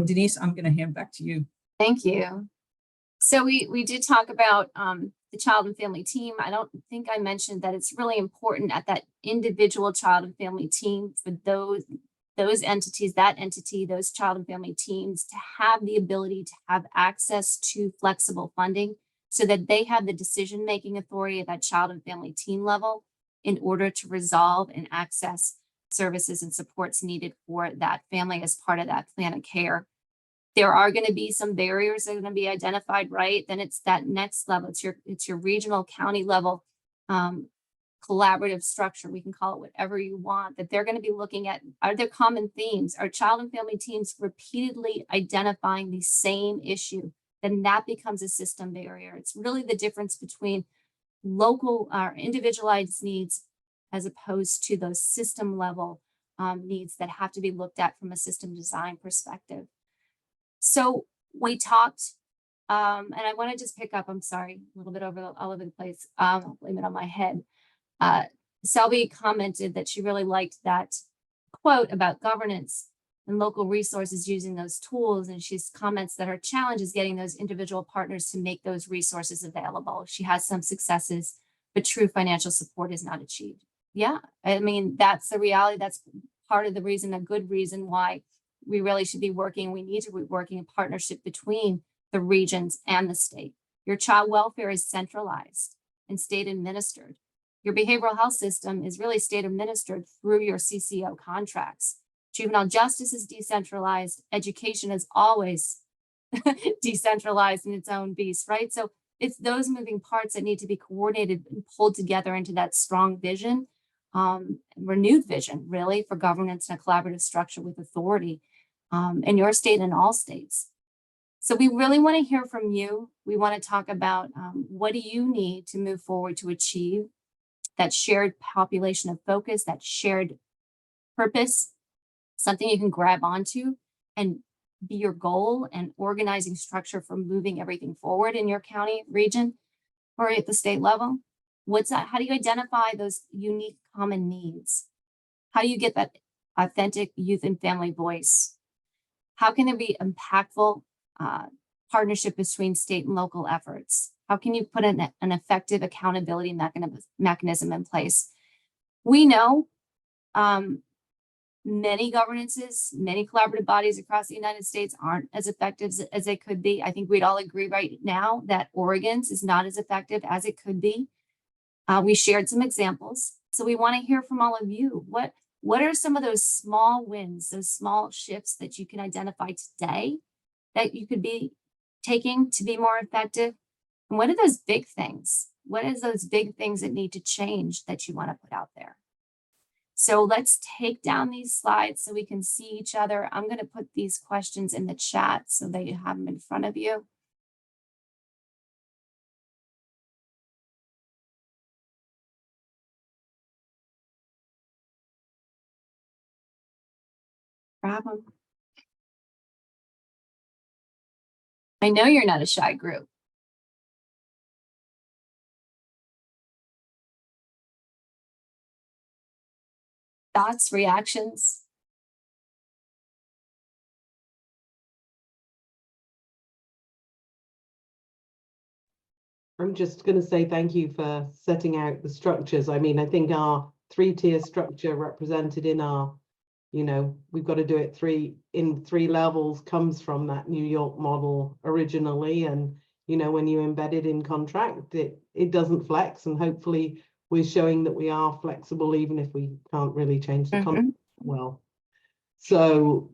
Denise, I'm going to hand back to you. Thank you. So we did talk about the child and family team. I don't think I mentioned that it's really important at that individual child and family team for those entities, those child and family teams to have the ability to have access to flexible funding so that they have the decision-making authority at that child and family team level in order to resolve and access services and supports needed for that family as part of that plan of care. There are going to be some barriers that are going to be identified, right? Then it's that next level. It's your regional county level collaborative structure. We can call it whatever you want, that they're going to be looking at. Are there common themes? Are child and family teams repeatedly identifying the same issue? Then that becomes a system barrier. It's really the difference between local or individualized needs as opposed to those system level needs that have to be looked at from a system design perspective. So we talked, and I want to just pick up, I'm sorry, a little bit all over the place. I'll blame it on my head. Selby commented that she really liked that quote about governance and local resources using those tools. And she's comments that her challenge is getting those individual partners to make those resources available. She has some successes, but true financial support is not achieved. Yeah, I mean, that's the reality. That's part of the reason, a good reason why we really should be working. We need to be working in partnership between the regions and the state. Your child welfare is centralized and state administered. Your behavioral health system is really state administered through your CCO contracts. Juvenile justice is decentralized. Education is always decentralized in its own beast, right? So it's those moving parts that need to be coordinated and pulled together into that strong vision, renewed vision, really, for governance and a collaborative structure with authority in your state and all states. So we really want to hear from you. We want to talk about what do you need to move forward to achieve that shared population of focus, that shared purpose, something you can grab onto and be your goal and organizing structure for moving everything forward in your county, region, or at the state level. What's that? How do you identify those unique common needs? How do you get that authentic youth and family voice? How can there be impactful partnership between state and local efforts? How can you put an effective accountability mechanism in place? We know many governances, many collaborative bodies across the United States aren't as effective as they could be. I think we'd all agree right now that Oregon's is not as effective as it could be. We shared some examples. So we want to hear from all of you. What What are some of those small wins, those small shifts that you can identify today that you could be taking to be more effective? And what are those big things? What is those big things that need to change that you want to put out there? So let's take down these slides so we can see each other. I'm going to put these questions in the chat so that you have them in front of you. Grab them. I know you're not a shy group. Thoughts, reactions? I'm just going to say thank you for setting out the structures. I mean, I think our 3-tier structure represented in our, we've got to do it in 3 levels comes from that New York model originally. And, when you embed it in contract, it doesn't flex. And hopefully we're showing that we are flexible, even if we can't really change the contract well. So,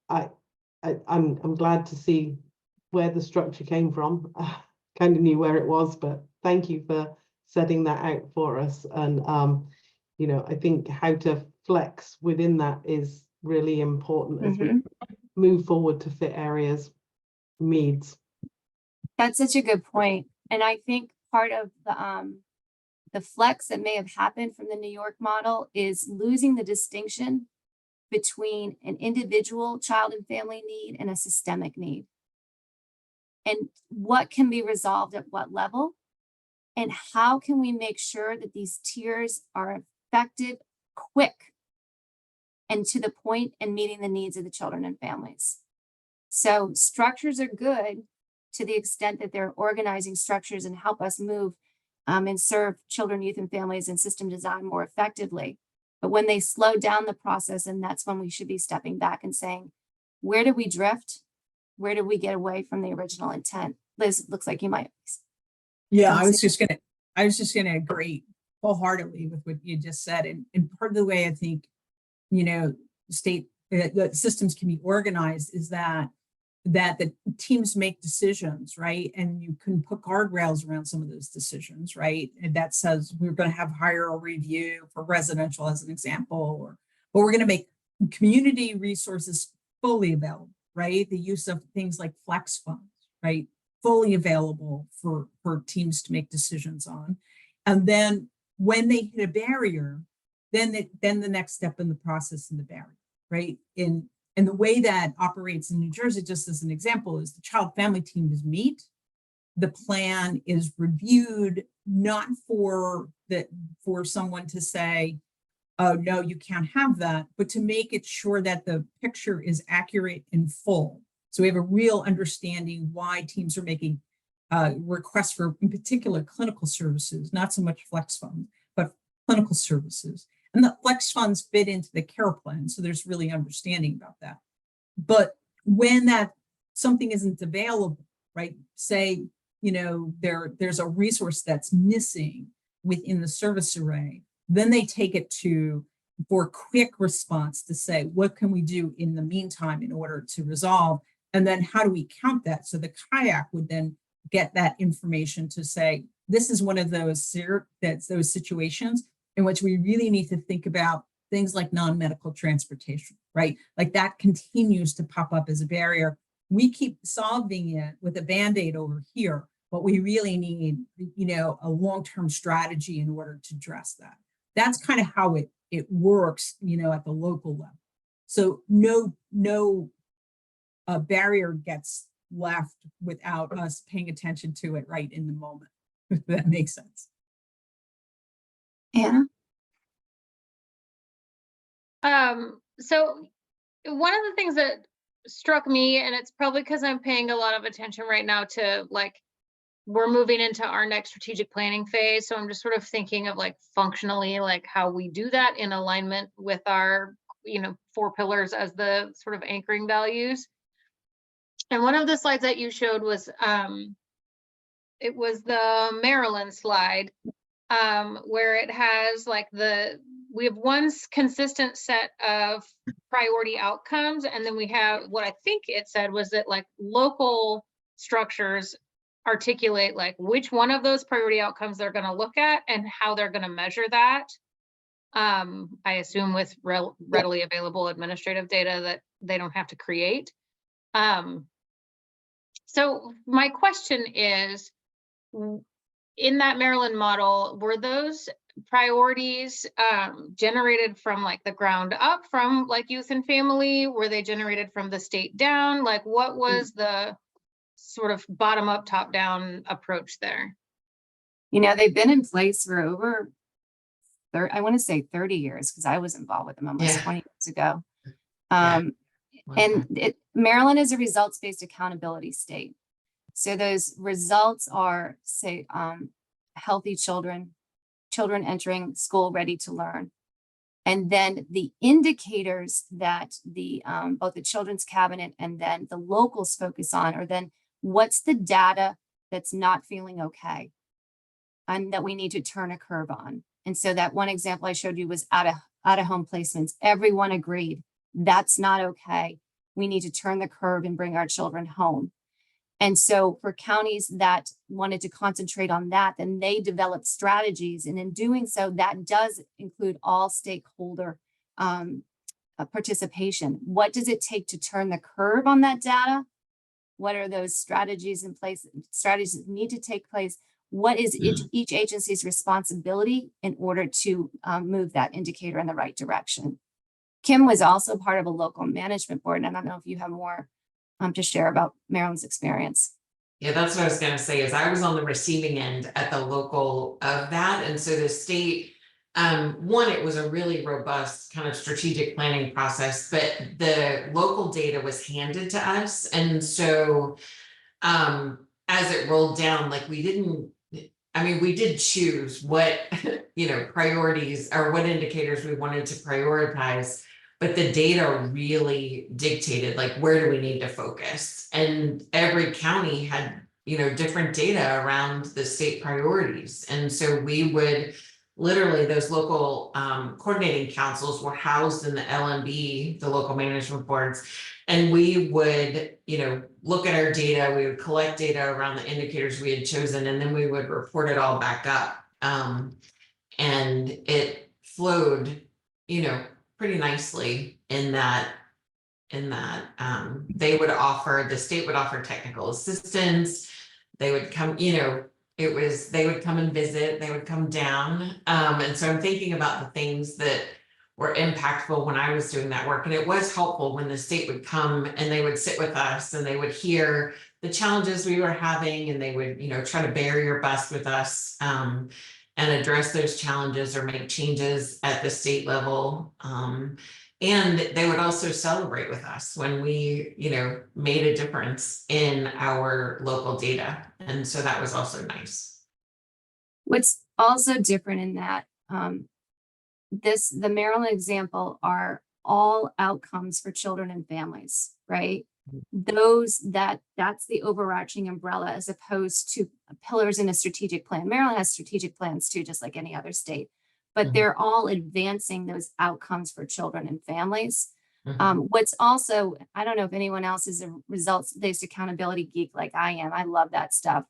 I'm glad to see where the structure came from. Kind of knew where it was, but thank you for setting that out for us. And, I think how to flex within that is really important as we move forward to fit areas' needs. That's such a good point. And I think part of the flex that may have happened from the New York model is losing the distinction between an individual child and family need and a systemic need. And what can be resolved at what level? And how can we make sure that these tiers are effective, quick, and to the point and meeting the needs of the children and families? So structures are good to the extent that they're organizing structures and help us move and serve children, youth, and families in system design more effectively. But when they slow down the process, and that's when we should be stepping back and saying, where did we drift? Where did we get away from the original intent? Liz, looks like you might. Yeah, I was just gonna agree wholeheartedly with what you just said. And part of the way I think, the systems can be organized is that the teams make decisions, right? And you can put guardrails around some of those decisions, right? And that says we're going to have higher review for residential as an example, but we're going to make community resources fully available, right? The use of things like flex funds, right? Fully available for teams to make decisions on. And then when they hit a barrier, then the next step in the process in the barrier, right? And the way that operates in New Jersey, just as an example, is the child family teams meet. The plan is reviewed, not for someone to say, oh, no, you can't have that, but to make it sure that the picture is accurate and full. So we have a real understanding why teams are making requests for, in particular, clinical services, not so much flex funds, but clinical services. And the flex funds fit into the care plan. So there's really understanding about that. But when something isn't available, right? Say, there's a resource that's missing within the service array, then they take it for quick response to say, what can we do in the meantime in order to resolve? And then how do we count that? So the kayak would then get that information to say, this is one of those situations in which we really need to think about things like non-medical transportation, right? Like that continues to pop up as a barrier. We keep solving it with a Band-Aid over here, but we really need, a long-term strategy in order to address that. That's kind of how it works, at the local level. So no barrier gets left without us paying attention to it right in the moment, if that makes sense. Anna? So one of the things that struck me, and it's probably because I'm paying a lot of attention right now to we're moving into our next strategic planning phase. So I'm just sort of thinking of functionally, how we do that in alignment with our, 4 pillars as the sort of anchoring values. And one of the slides that you showed was, it was the Maryland slide. where it has like we have consistent set of priority outcomes, and then we have what I think it said was that like local structures articulate like which one of those priority outcomes they're going to look at and how they're going to measure that. I assume with readily available administrative data that they don't have to create. So my question is, in that Maryland model, were those priorities generated from like the ground up from like youth and family? Were they generated from the state down? Like what was the sort of bottom up, top down approach there? You know, they've been in place for over, I want to say 30 years, because I was involved with them almost 20 years ago. And Maryland is a results-based accountability state. So those results are, say, healthy children entering school ready to learn. And then the indicators that the both the Children's Cabinet and then the locals focus on are then what's the data that's not feeling okay and that we need to turn a curve on. And so that one example I showed you was out of home placements. Everyone agreed that's not okay. We need to turn the curve and bring our children home. And so for counties that wanted to concentrate on that, then they developed strategies. And in doing so, that does include all stakeholder participation. What does it take to turn the curve on that data? What are those strategies in place? Strategies that need to take place. What is each agency's responsibility in order to move that indicator in the right direction? Kim was also part of a local management board, and I don't know if you have more to share about Maryland's experience. Yeah, that's what I was going to say is I was on the receiving end at the local of that. And so the state, one, it was a really robust kind of strategic planning process, but the local data was handed to us. And so as it rolled down, like we did choose what, priorities or what indicators we wanted to prioritize. But the data really dictated like where do we need to focus, and every county had different data around the state priorities. And so we would literally, those local coordinating councils were housed in the LMB, the local management boards, and we would look at our data, we would collect data around the indicators we had chosen, and then we would report it all back up. And it flowed pretty nicely in that the state would offer technical assistance. They would come, they would come and visit, they would come down. And so I'm thinking about the things that were impactful when I was doing that work. And it was helpful when the state would come and they would sit with us and they would hear the challenges we were having, and they would, try to bear your best with us. And address those challenges or make changes at the state level. And they would also celebrate with us when we, made a difference in our local data. And so that was also nice. What's also different in that, the Maryland example are all outcomes for children and families, right? That's the overarching umbrella as opposed to pillars in a strategic plan. Maryland has strategic plans too, just like any other state, but they're all advancing those outcomes for children and families. What's also, I don't know if anyone else is a results-based accountability geek like I am. I love that stuff.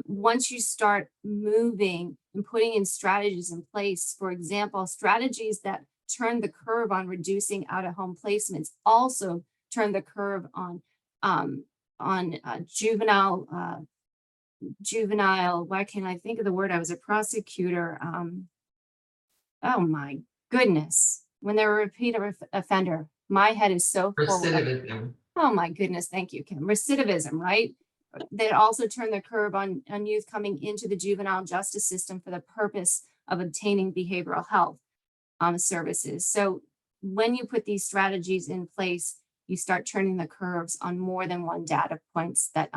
Once you start moving and putting in strategies in place, for example, strategies that turn the curve on reducing out-of-home placements also turn the curve on juvenile, why can't I think of the word? I was a prosecutor. Oh my goodness. When they're a repeat offender, my head is so full. Recidivism. Oh my goodness. Thank you, Kim. Recidivism, right? They also turn the curve on youth coming into the juvenile justice system for the purpose of obtaining behavioral health services. So when you put these strategies in place, you start turning the curves on more than one data points that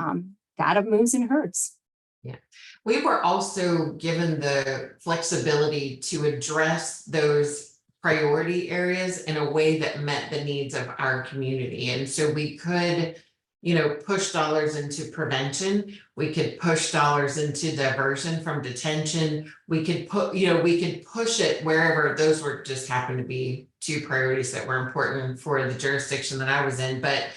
data moves in herds. Yeah, we were also given the flexibility to address those priority areas in a way that met the needs of our community. And so we could push dollars into prevention. We could push dollars into diversion from detention. We could push it wherever those were just happened to be two priorities that were important for the jurisdiction that I was in. But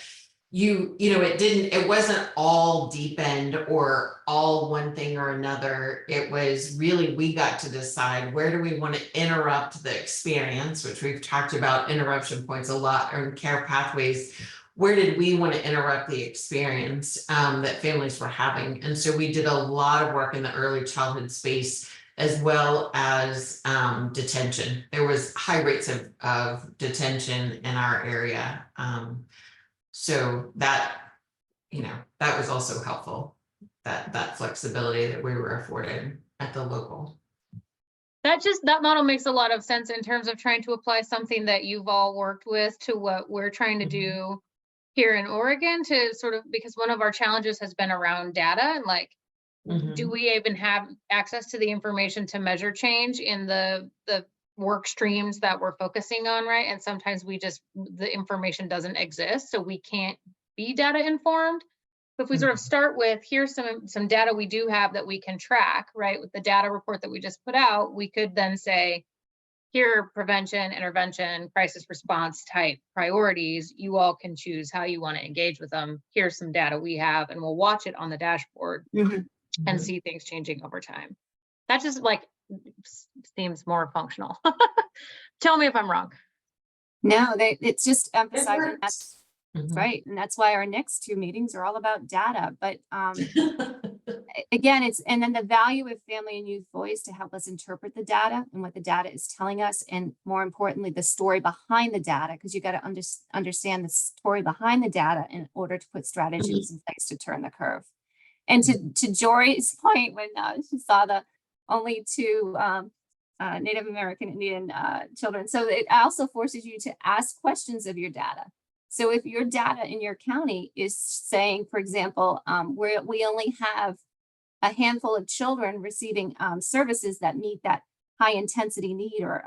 it wasn't all deep end or all one thing or another. It was really, we got to decide where do we want to interrupt the experience, which we've talked about interruption points a lot, or care pathways. Where did we want to interrupt the experience that families were having? And so we did a lot of work in the early childhood space, as well as detention. There was high rates of detention in our area. So that was also helpful, that flexibility that we were afforded at the local. That model makes a lot of sense in terms of trying to apply something that you've all worked with to what we're trying to do here in Oregon, to sort of, because one of our challenges has been around data and like, do we even have access to the information to measure change in the work streams that we're focusing on, right? And sometimes the information doesn't exist, so we can't be data informed. But if we sort of start with, here's some data we do have that we can track, right? With the data report that we just put out, we could then say, here are prevention, intervention, crisis response type priorities. You all can choose how you want to engage with them. Here's some data we have, and we'll watch it on the dashboard and see things changing over time. That just like seems more functional. Tell me if I'm wrong. No, it's just emphasizing that's Mhm. right. And that's why our next two meetings are all about data. But again, and then the value of family and youth voice to help us interpret the data and what the data is telling us. And more importantly, the story behind the data, because you got to understand the story behind the data in order to put strategies in place to turn the curve. And to Jory's point, when she saw the only two Native American Indian children. So it also forces you to ask questions of your data. So if your data in your county is saying, for example, we only have a handful of children receiving services that meet that high intensity need or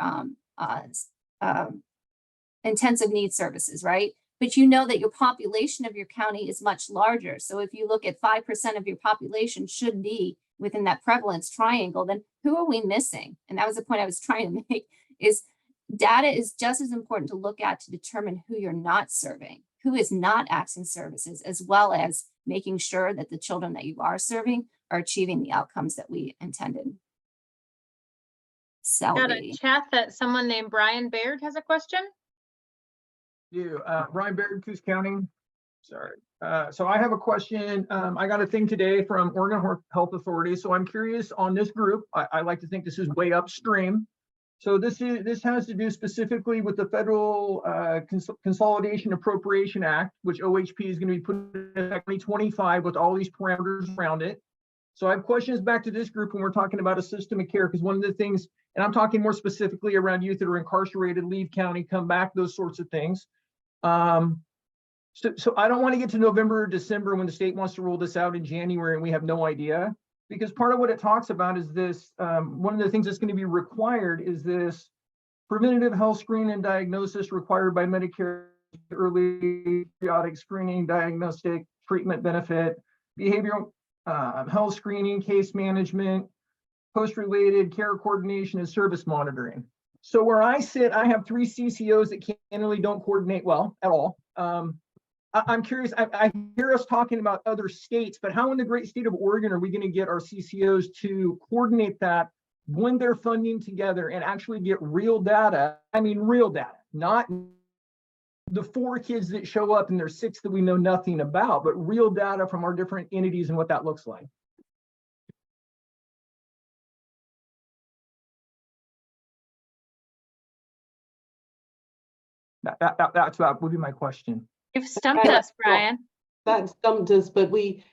intensive need services, right? But you know that your population of your county is much larger. So if you look at 5% of your population should be within that prevalence triangle, then who are we missing? And that was the point I was trying to make, is data is just as important to look at to determine who you're not serving, who is not accessing services, as well as making sure that the children that you are serving are achieving the outcomes that we intended. Got a chat that someone named Brian Baird has a question. Brian Baird, Coos County. Sorry. So I have a question. I got a thing today from Oregon Health Authority. So I'm curious on this group. I like to think this is way upstream. So this has to do specifically with the Federal Consolidation Appropriation Act, which OHP is going to be put in 2025 with all these parameters around it. So I have questions back to this group when we're talking about a system of care, because one of the things, and I'm talking more specifically around youth that are incarcerated, leave county, come back, those sorts of things. So I don't want to get to November or December when the state wants to roll this out in January and we have no idea, because part of what it talks about is this, one of the things that's going to be required is this preventative health screening and diagnosis required by Medicare, early periodic screening, diagnostic, treatment benefit, behavioral health screening, case management, post-related care coordination, and service monitoring. So where I sit, I have 3 CCOs that candidly don't coordinate well at all. I'm curious, I hear us talking about other states, but how in the great state of Oregon are we going to get our CCOs to coordinate that, blend their funding together, and actually get real data? I mean, real data, not the 4 kids that show up and there's 6 that we know nothing about, but real data from our different entities and what that looks like. That would be my question. You've stumped us, Brian. That stumped us, but we,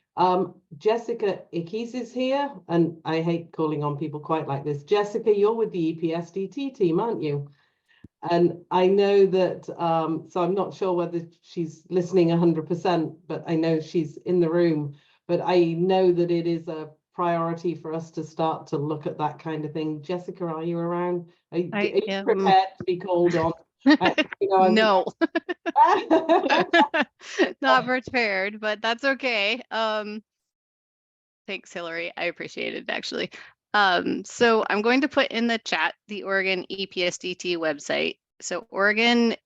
Jessica Ickes is here, and I hate calling on people quite like this. Jessica, you're with the EPSDT team, aren't you? And I know that, so I'm not sure whether she's listening 100%, but I know she's in the room. But I know that it is a priority for us to start to look at that kind of thing. Jessica, are you around? Are you prepared to be called on? I'm- No. Not prepared, but that's okay. Thanks, Hillary. I appreciate it actually. So I'm going to put in the chat the Oregon EPSDT website. So Oregon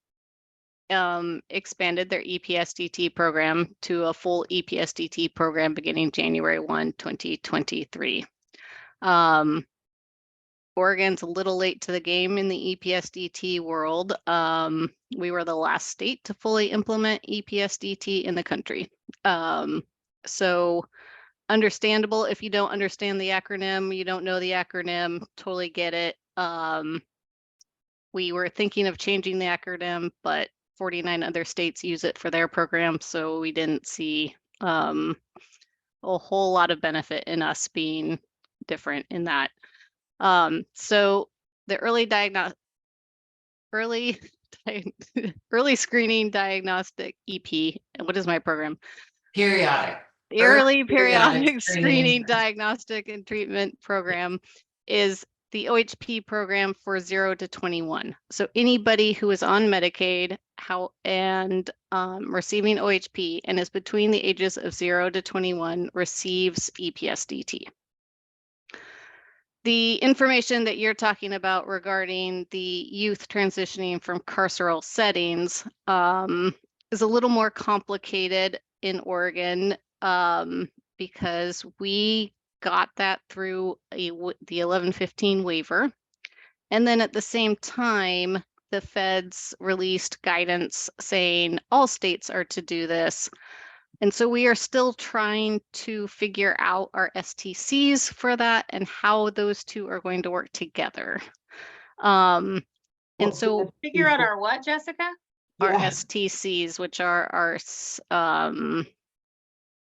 expanded their EPSDT program to a full EPSDT program beginning January 1, 2023. Oregon's a little late to the game in the EPSDT world. We were the last state to fully implement EPSDT in the country. So understandable if you don't understand the acronym, you don't know the acronym, totally get it. We were thinking of changing the acronym, but 49 other states use it for their program, so we didn't see a whole lot of benefit in us being different in that. So the early screening diagnostic EP, what is my program? Periodic. The early periodic periodic screening. screening diagnostic and treatment program is the OHP program for 0 to 21. So anybody who is on Medicaid and receiving OHP and is between the ages of 0 to 21 receives EPSDT. The information that you're talking about regarding the youth transitioning from carceral settings is a little more complicated in Oregon because we got that through the 1115 waiver. And then at the same time, the feds released guidance saying all states are to do this. And so we are still trying to figure out our STCs for that and how those two are going to work together. And so Figure out our what, Jessica? our Yeah. STCs, which are our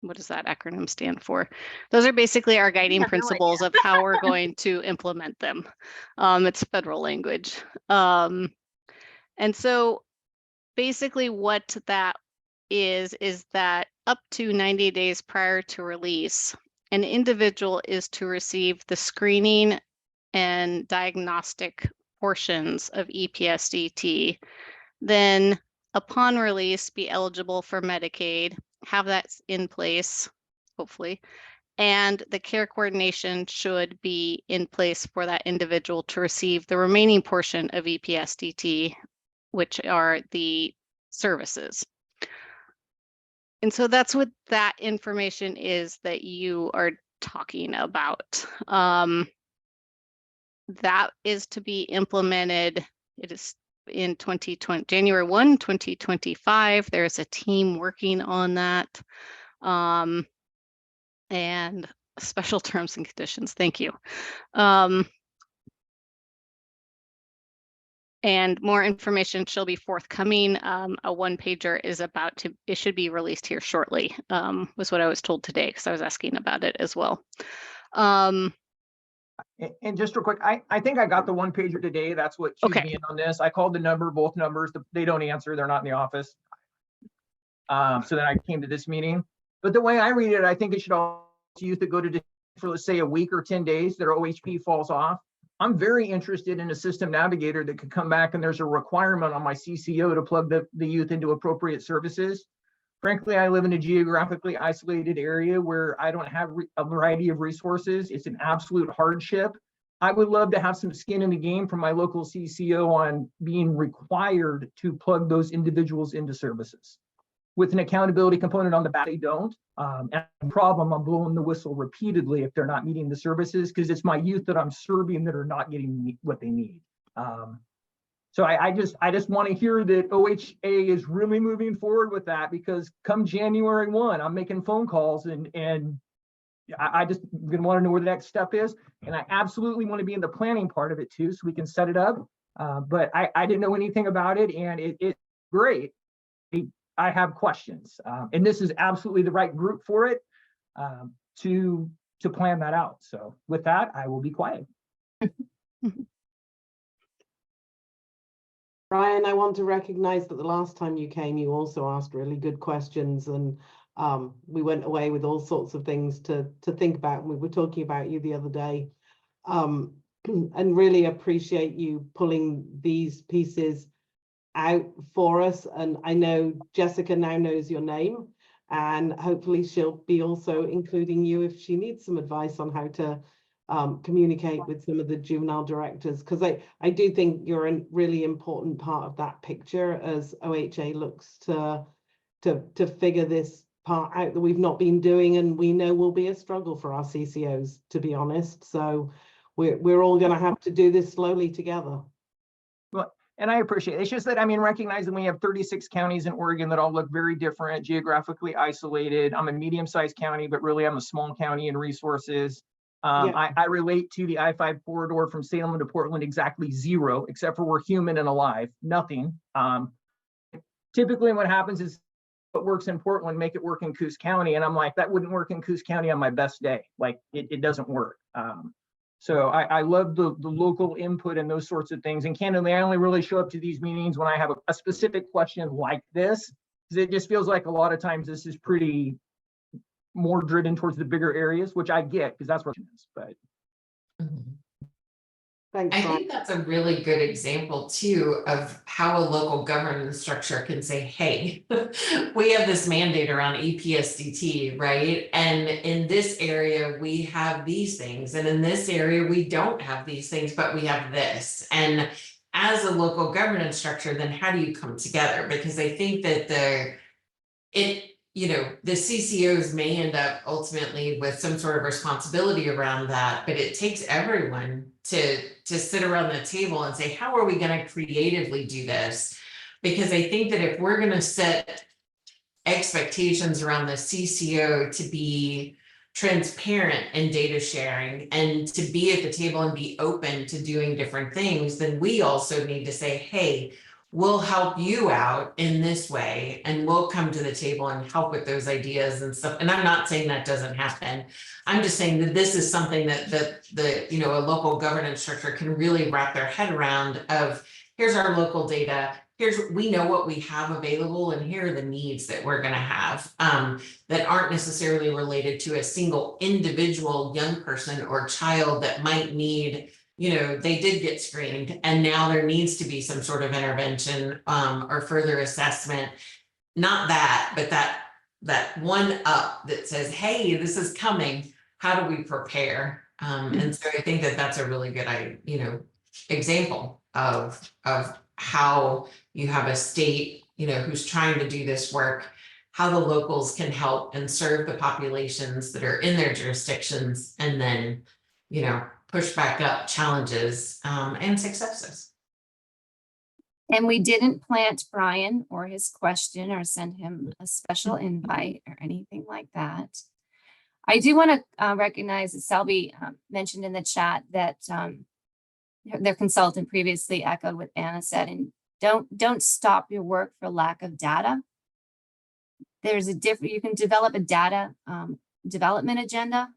what does that acronym stand for? Those are basically our guiding have no principles of how we're going to implement them. It's federal language. And so basically what that is that up to 90 days prior to release, an individual is to receive the screening and diagnostic portions of EPSDT, then upon release be eligible for Medicaid, have that in place, hopefully, and the care coordination should be in place for that individual to receive the remaining portion of EPSDT, which are the services. And so that's what that information is that you are talking about. That is to be implemented. It is in January 1, 2025. There's a team working on that. And special terms and conditions. Thank you. And more information shall be forthcoming. A one-pager is it should be released here shortly, was what I was told today, because I was asking about it as well. And just real quick, I think I got the one pager today. That's what cued Okay. me in on this. I called the number, both numbers. They don't answer. They're not in the office. So then I came to this meeting. But the way I read it, I think it should all youth that go to for, let's say, a week or 10 days, their OHP falls off. I'm very interested in a system navigator that could come back and there's a requirement on my CCO to plug the youth into appropriate services. Frankly, I live in a geographically isolated area where I don't have a variety of resources. It's an absolute hardship. I would love to have some skin in the game from my local CCO on being required to plug those individuals into services. With an accountability component on the back, they don't. And the problem, I'm blowing the whistle repeatedly if they're not meeting the services, because it's my youth that I'm serving that are not getting what they need. So I just want to hear that OHA is really moving forward with that, because come January 1, I'm making phone calls and I just gonna want to know where the next step is. And I absolutely want to be in the planning part of it too, so we can set it up. But I didn't know anything about it, and it's great. I have questions, and this is absolutely the right group for it to plan that out. So with that, I will be quiet. Ryan, I want to recognize that the last time you came, you also asked really good questions, and we went away with all sorts of things to think about. We were talking about you the other day, and really appreciate you pulling these pieces out for us. And I know Jessica now knows your name, and hopefully she'll be also including you if she needs some advice on how to communicate with some of the juvenile directors, because I do think you're a really important part of that picture as OHA looks to figure this part out that we've not been doing, and we know will be a struggle for our CCOs, to be honest. So we're all going to have to do this slowly together. Well, and I appreciate it. It's just that, I mean, recognizing we have 36 counties in Oregon that all look very different, geographically isolated. I'm a medium-sized county, but really I'm a small county in resources. I relate to the I-5 corridor from Salem to Portland exactly zero, except for we're human and alive, nothing. Typically what happens is what works in Portland, make it work in Coos County. And I'm like, that wouldn't work in Coos County on my best day. Like it doesn't work. So I love the local input and those sorts of things. And candidly, I only really show up to these meetings when I have a specific question like this, because it just feels like a lot of times this is pretty more driven towards the bigger areas, which I get because that's what it is. But Thanks, I Brian. think that's a really good example too of how a local governance structure can say, hey, we have this mandate around EPSDT, right? And in this area, we have these things. And in this area, we don't have these things, but we have this. And as a local governance structure, then how do you come together? Because I think that the CCOs may end up ultimately with some sort of responsibility around that, but it takes everyone to sit around the table and say, how are we going to creatively do this? Because I think that if we're going to set expectations around the CCO to be transparent in data sharing and to be at the table and be open to doing different things, then we also need to say, hey, we'll help you out in this way, and we'll come to the table and help with those ideas and stuff. And I'm not saying that doesn't happen. I'm just saying that this is something that a local governance structure can really wrap their head around of, here's our local data, we know what we have available, and here are the needs that we're going to have that aren't necessarily related to a single individual young person or child that might need, they did get screened and now there needs to be some sort of intervention or further assessment. Not that, but that one up that says, hey, this is coming. How do we prepare? And so I think that that's a really good, example of how you have a state, who's trying to do this work, how the locals can help and serve the populations that are in their jurisdictions, and then, push back up challenges and successes. And we didn't plant Brian or his question or send him a special invite or anything like that. I do want to recognize that Selby mentioned in the chat that their consultant previously echoed what Anna said, and don't stop your work for lack of data. There's a different, you can develop a data development agenda.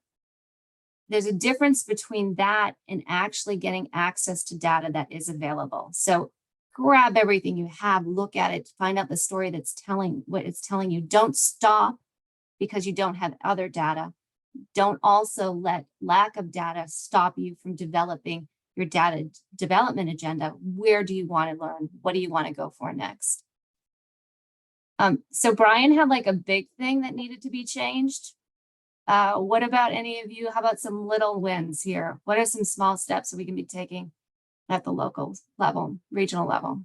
There's a difference between that and actually getting access to data that is available. So grab everything you have, look at it, find out the story that's telling what it's telling you. Don't stop because you don't have other data. Don't also let lack of data stop you from developing your data development agenda. Where do you want to learn? What do you want to go for next? So Brian had like a big thing that needed to be changed. What about any of you? How about some little wins here? What are some small steps that we can be taking at the local level, regional level?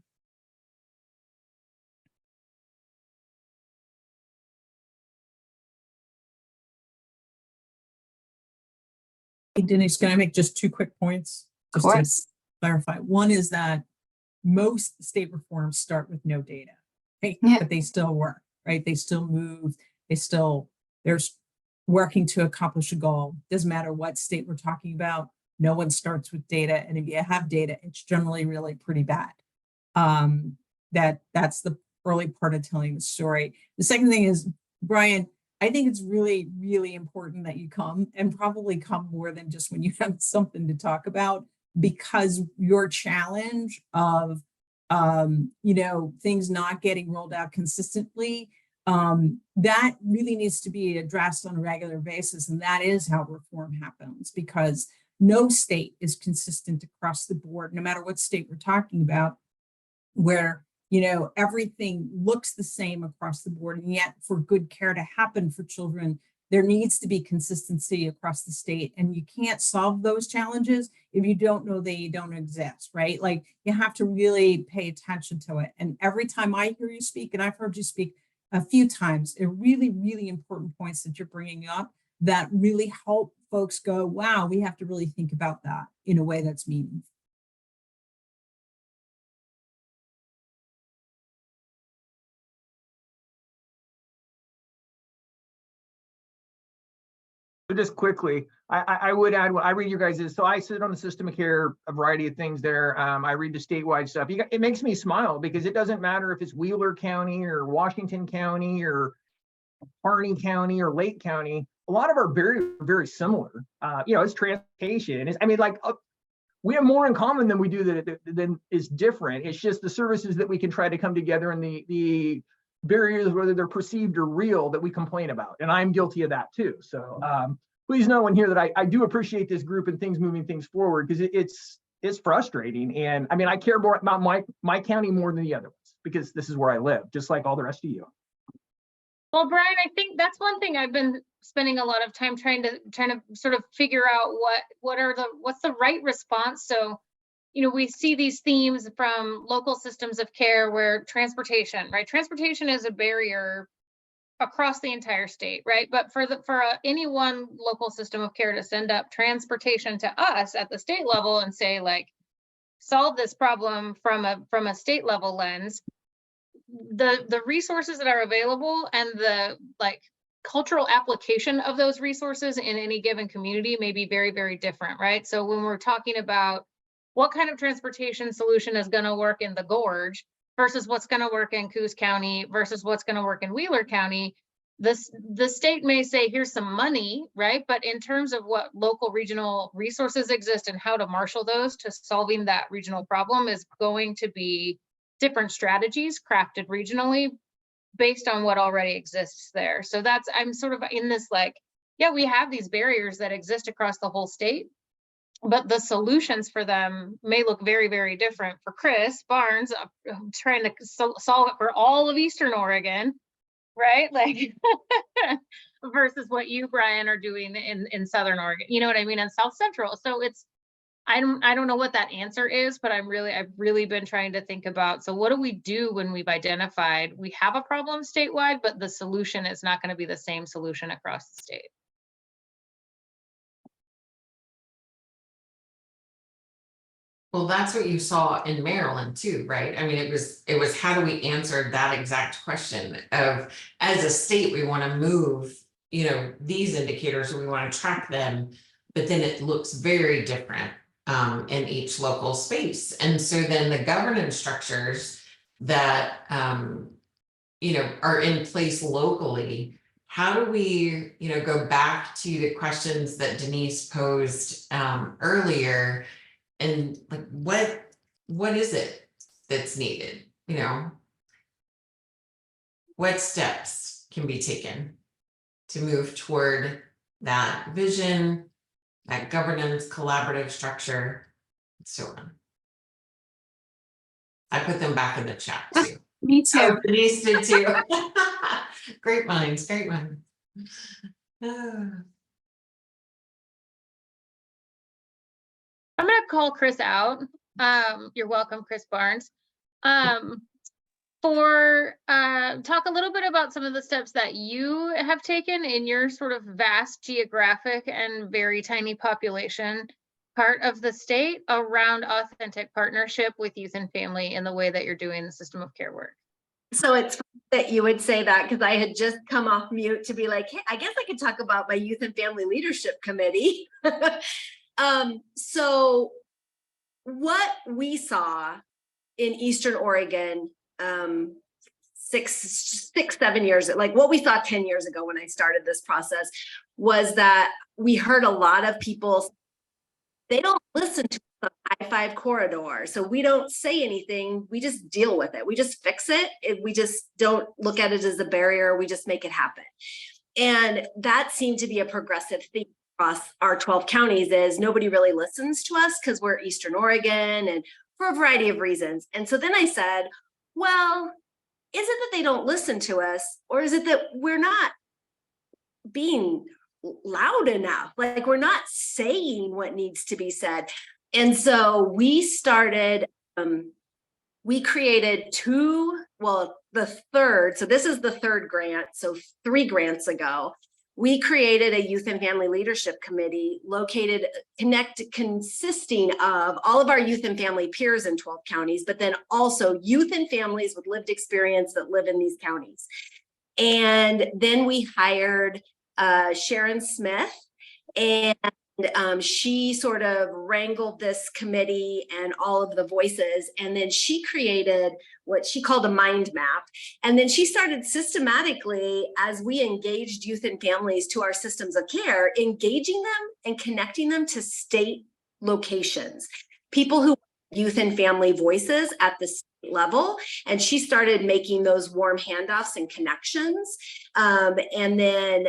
Hey, Denise, can I make just 2 quick points? Of Just to course. clarify. One is that most state reforms start with no data, right? Yeah. But they still work, right? They still move. There's working to accomplish a goal. Doesn't matter what state we're talking about. No one starts with data. And if you have data, it's generally really pretty bad. That's the early part of telling the story. The second thing is, Brian, I think it's really, really important that you come, and probably come more than just when you have something to talk about, because your challenge of, things not getting rolled out consistently, that really needs to be addressed on a regular basis. And that is how reform happens, because no state is consistent across the board, no matter what state we're talking about, where You know, everything looks the same across the board, and yet for good care to happen for children, there needs to be consistency across the state, and you can't solve those challenges if you don't know they don't exist, right? Like, you have to really pay attention to it. And every time I hear you speak, and I've heard you speak a few times, are really, really important points that you're bringing up that really help folks go, wow, we have to really think about that in a way that's meaningful. So just quickly, I would add, I read you guys, so I sit on the system of care, a variety of things there. I read the statewide stuff. It makes me smile because it doesn't matter if it's Wheeler County or Washington County or Harney County or Lake County. A lot of our barriers are very similar. You know, it's transportation. I mean, like, we have more in common than we do than is different. It's just the services that we can try to come together, and the barriers, whether they're perceived or real, that we complain about. And I'm guilty of that too. So please know in here that I do appreciate this group and things moving things forward, because it's frustrating. And I mean, I care more about my county more than the other ones, because this is where I live, just like all the rest of you. Well, Brian, I think that's one thing I've been spending a lot of time trying to sort of figure out what's the right response. So, you know, we see these themes from local systems of care where transportation, right? Transportation is a barrier across the entire state, right? But for any one local system of care to send up transportation to us at the state level and say, like, solve this problem from a state level lens, the resources that are available and the like cultural application of those resources in any given community may be very, very different, right? So when we're talking about what kind of transportation solution is going to work in the Gorge versus what's going to work in Coos County versus what's going to work in Wheeler County, the state may say, here's some money, right? But in terms of what local regional resources exist and how to marshal those to solving that regional problem is going to be different strategies crafted regionally based on what already exists there. So I'm sort of in this, like, yeah, we have these barriers that exist across the whole state, but the solutions for them may look very, very different for Chris Barnes, trying to solve it for all of Eastern Oregon, right? Like, versus what you, Brian, are doing in Southern Oregon, you know what I mean, and South Central. So I don't know what that answer is, but I've really been trying to think about, so what do we do when we've identified we have a problem statewide, but the solution is not going to be the same solution across the state? Well, that's what you saw in Maryland too, right? I mean, it was how do we answer that exact question of, as a state, we want to move, you know, these indicators, we want to track them, but then it looks very different in each local space. And so then the governance structures that, you know, are in place locally, how do we, you know, go back to the questions that Denise posed earlier, and like, what is it that's needed? You know, what steps can be taken to move toward that vision, that governance, collaborative structure, and so on. I put them back in the chat too. Me too. Oh, Denise did too. Great minds, great minds. I'm going to call Chris out. You're welcome, Chris Barnes. Talk a little bit about some of the steps that you have taken in your sort of vast geographic and very tiny population part of the state around authentic partnership with youth and family in the way that you're doing the system of care work. So it's funny that you would say that, because I had just come off mute to be like, hey, I guess I could talk about my youth and family leadership committee. So what we saw in Eastern Oregon 7 years, like what we saw 10 years ago when I started this process, was that we heard a lot of people, they don't listen to the I-5 corridor. So we don't say anything, we just deal with it. We just fix it. We just don't look at it as a barrier. We just make it happen. And that seemed to be a progressive thing across our 12 counties, is nobody really listens to us because we're Eastern Oregon and for a variety of reasons. And so then I said, well, is it that they don't listen to us, or is it that we're not being loud enough? Like, we're not saying what needs to be said. And so we started, we created the third, so this is the third grant. So 3 grants ago, we created a youth and family leadership committee consisting of all of our youth and family peers in 12 counties, but then also youth and families with lived experience that live in these counties. And then we hired Sharon Smith, and she sort of wrangled this committee and all of the voices. And then she created what she called a mind map. And then she started systematically, as we engaged youth and families to our systems of care, engaging them and connecting them to state locations, people who youth and family voices at the state level. And she started making those warm handoffs and connections. And then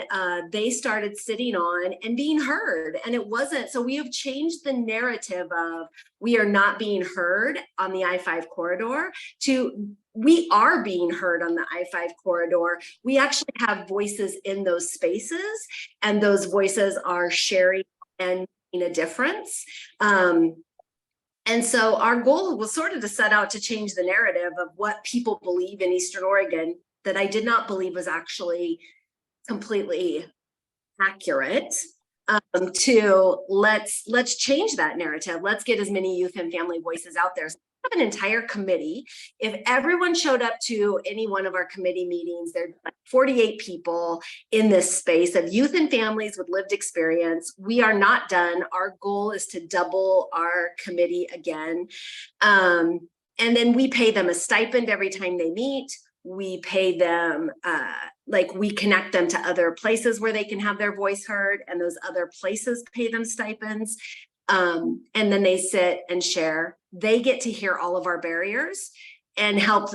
they started sitting on and being heard. And it wasn't, so we have changed the narrative of we are not being heard on the I-5 corridor to we are being heard on the I-5 corridor. We actually have voices in those spaces, and those voices are sharing and making a difference. And so our goal was sort of to set out to change the narrative of what people believe in Eastern Oregon that I did not believe was actually completely accurate. To let's change that narrative. Let's get as many youth and family voices out there. So we have an entire committee. If everyone showed up to any one of our committee meetings, there's like 48 people in this space of youth and families with lived experience. We are not done. Our goal is to double our committee again. And then we pay them a stipend every time they meet. We pay them, we connect them to other places where they can have their voice heard, and those other places pay them stipends. And then they sit and share. They get to hear all of our barriers and help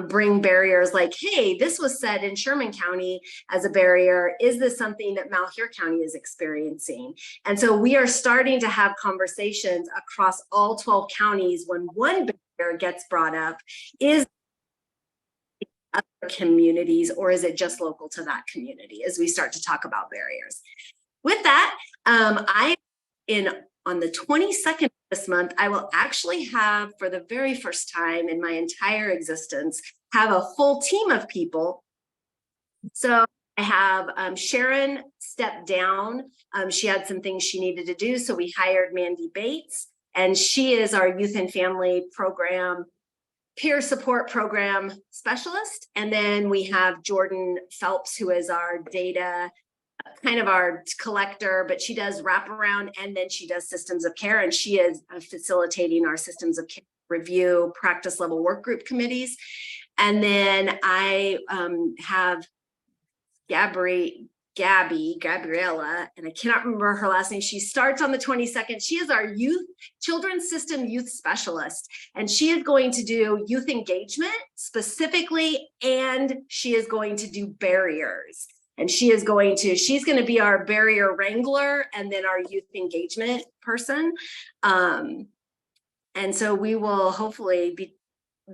bring barriers like, hey, this was said in Sherman County as a barrier. Is this something that Malheur County is experiencing? And so we are starting to have conversations across all 12 counties when one barrier gets brought up. Is other communities, or is it just local to that community, as we start to talk about barriers? With that, on the 22nd of this month, I will actually have, for the very first time in my entire existence, have a full team of people. So I have Sharon step down. She had some things she needed to do, so we hired Mandy Bates, and she is our youth and family program peer support program specialist. And then we have Jordan Phelps, who is our data, kind of our collector, but she does wraparound, and then she does systems of care, and she is facilitating our systems of care review practice level work group committees. And then I have Gabriella, and I cannot remember her last name. She starts on the 22nd. She is our children's system youth specialist, and she is going to do youth engagement specifically, and she is going to do barriers. And she's going to be our barrier wrangler and then our youth engagement person. And so we will hopefully be,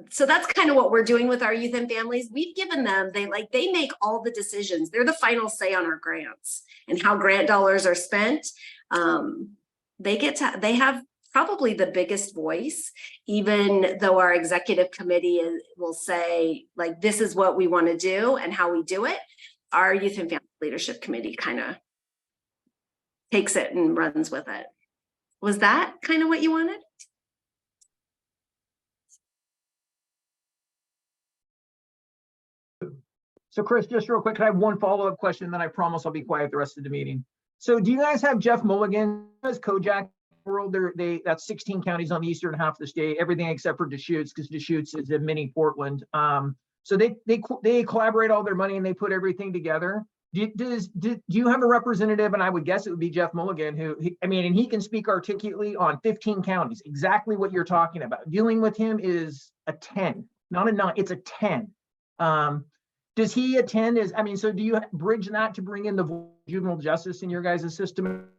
so that's kind of what we're doing with our youth and families. We've given them, they make all the decisions. They're the final say on our grants and how grant dollars are spent. They have probably the biggest voice, even though our executive committee will say, like, this is what we want to do and how we do it. Our youth and family leadership committee kind of takes it and runs with it. Was that kind of what you wanted? So Chris, just real quick, can I have one follow-up question, and then I promise I'll be quiet the rest of the meeting. So do you guys have Jeff Mulligan as Kojak world? That's 16 counties on the eastern half of the state, everything except for Deschutes, because Deschutes is a mini Portland. So they collaborate all their money and they put everything together. Do you have a representative? And I would guess it would be Jeff Mulligan, and he can speak articulately on 15 counties, exactly what you're talking about. Dealing with him is a 10, not a 9, it's a 10. Does he attend so do you bridge that to bring in the juvenile justice in your guys' system?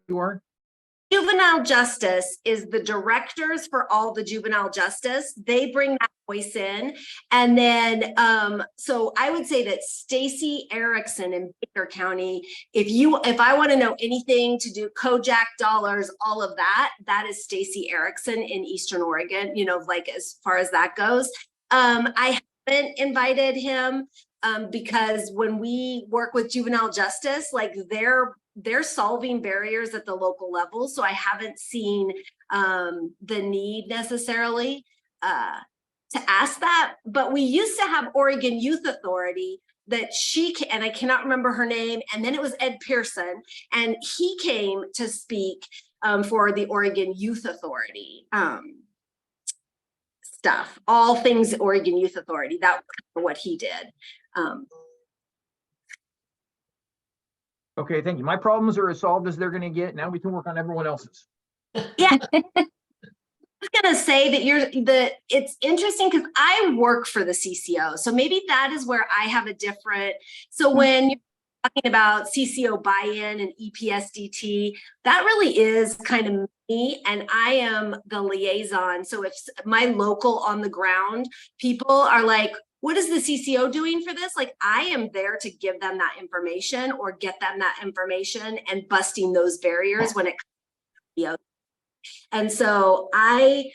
Juvenile justice is the directors for all the juvenile justice. They bring that voice in. And then, so I would say that Stacy Erickson in Baker County, if I want to know anything to do Kojak dollars, all of that, that is Stacy Erickson in Eastern Oregon, you know, like as far as that goes. I haven't invited him because when we work with juvenile justice, like they're solving barriers at the local level. So I haven't seen the need necessarily to ask that. But we used to have Oregon Youth Authority that and I cannot remember her name. And then it was Ed Pearson, and he came to speak for the Oregon Youth Authority stuff, all things Oregon Youth Authority. That was what he did. Okay, thank you. My problems are as solved as they're gonna get. Now we can work on everyone else's. Yeah. I was gonna say that it's interesting because I work for the CCO. So maybe that is where I have a different, so when you're talking about CCO buy-in and EPSDT, that really is kind of me, and I am the liaison. So if my local on the ground people are like, what is the CCO doing for this? Like, I am there to give them that information or get them that information and busting those barriers when it comes to. And so I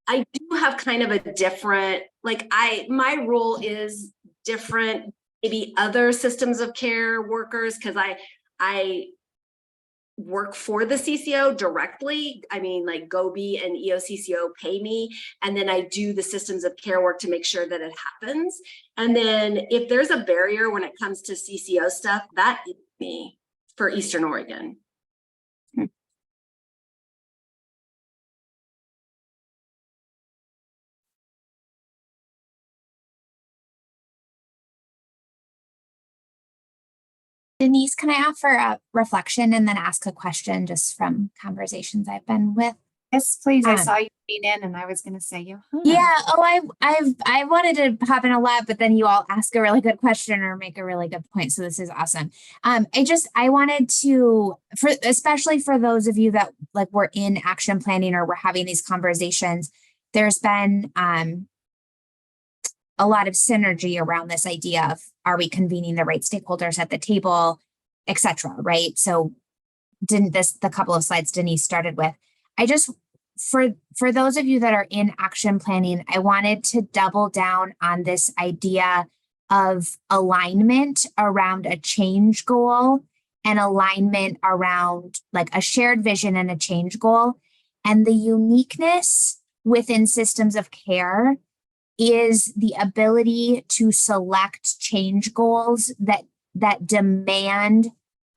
do have kind of a different, like my role is different, maybe other systems of care workers, because I work for the CCO directly. I mean, like Gobi and EOCCO pay me, and then I do the systems of care work to make sure that it happens. And then if there's a barrier when it comes to CCO stuff, that is me for Eastern Oregon. Denise, can I offer a reflection and then ask a question just from conversations I've been with? Yes, please. I Um, saw you lean in and I was going to say you. Yeah. Oh, I wanted to hop in a lot, but then you all ask a really good question or make a really good point. So this is awesome. I wanted to, especially for those of you that like were in action planning or we're having these conversations, there's been a lot of synergy around this idea of, are we convening the right stakeholders at the table, et cetera, right? So the couple of slides Denise started with, I just, for those of you that are in action planning, I wanted to double down on this idea of alignment around a change goal and alignment around like a shared vision and a change goal. And the uniqueness within systems of care is the ability to select change goals that demand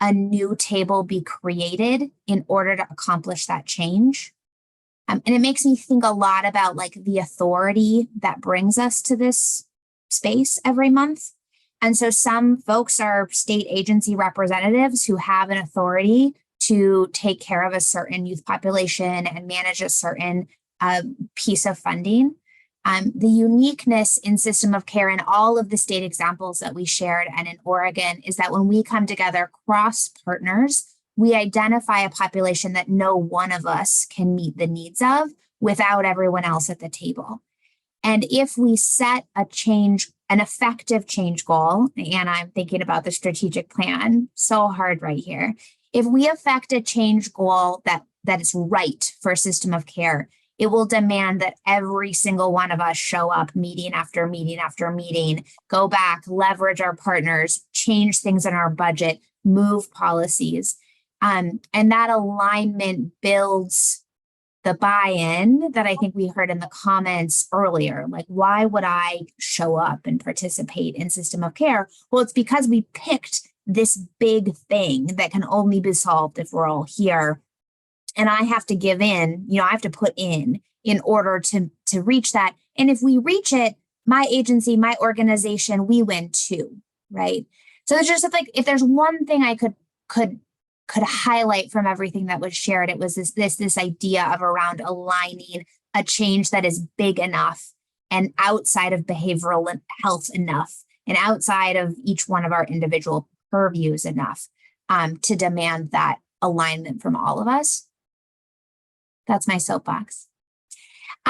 a new table be created in order to accomplish that change. And it makes me think a lot about like the authority that brings us to this space every month. And so some folks are state agency representatives who have an authority to take care of a certain youth population and manage a certain piece of funding. The uniqueness in system of care and all of the state examples that we shared and in Oregon is that when we come together cross partners, we identify a population that no one of us can meet the needs of without everyone else at the table. And if we set an effective change goal, and I'm thinking about the strategic plan so hard right here. If we affect a change goal that is right for a system of care, it will demand that every single one of us show up meeting after meeting after meeting, go back, leverage our partners, change things in our budget, move policies. And that alignment builds the buy-in that I think we heard in the comments earlier. Like, why would I show up and participate in system of care? Well, it's because we picked this big thing that can only be solved if we're all here. And I have to give in, I have to put in order to reach that. And if we reach it, my agency, my organization, we win too, right? So it's just like, if there's one thing I could highlight from everything that was shared, it was this idea of around aligning a change that is big enough and outside of behavioral health enough and outside of each one of our individual purviews enough to demand that alignment from all of us. That's my soapbox.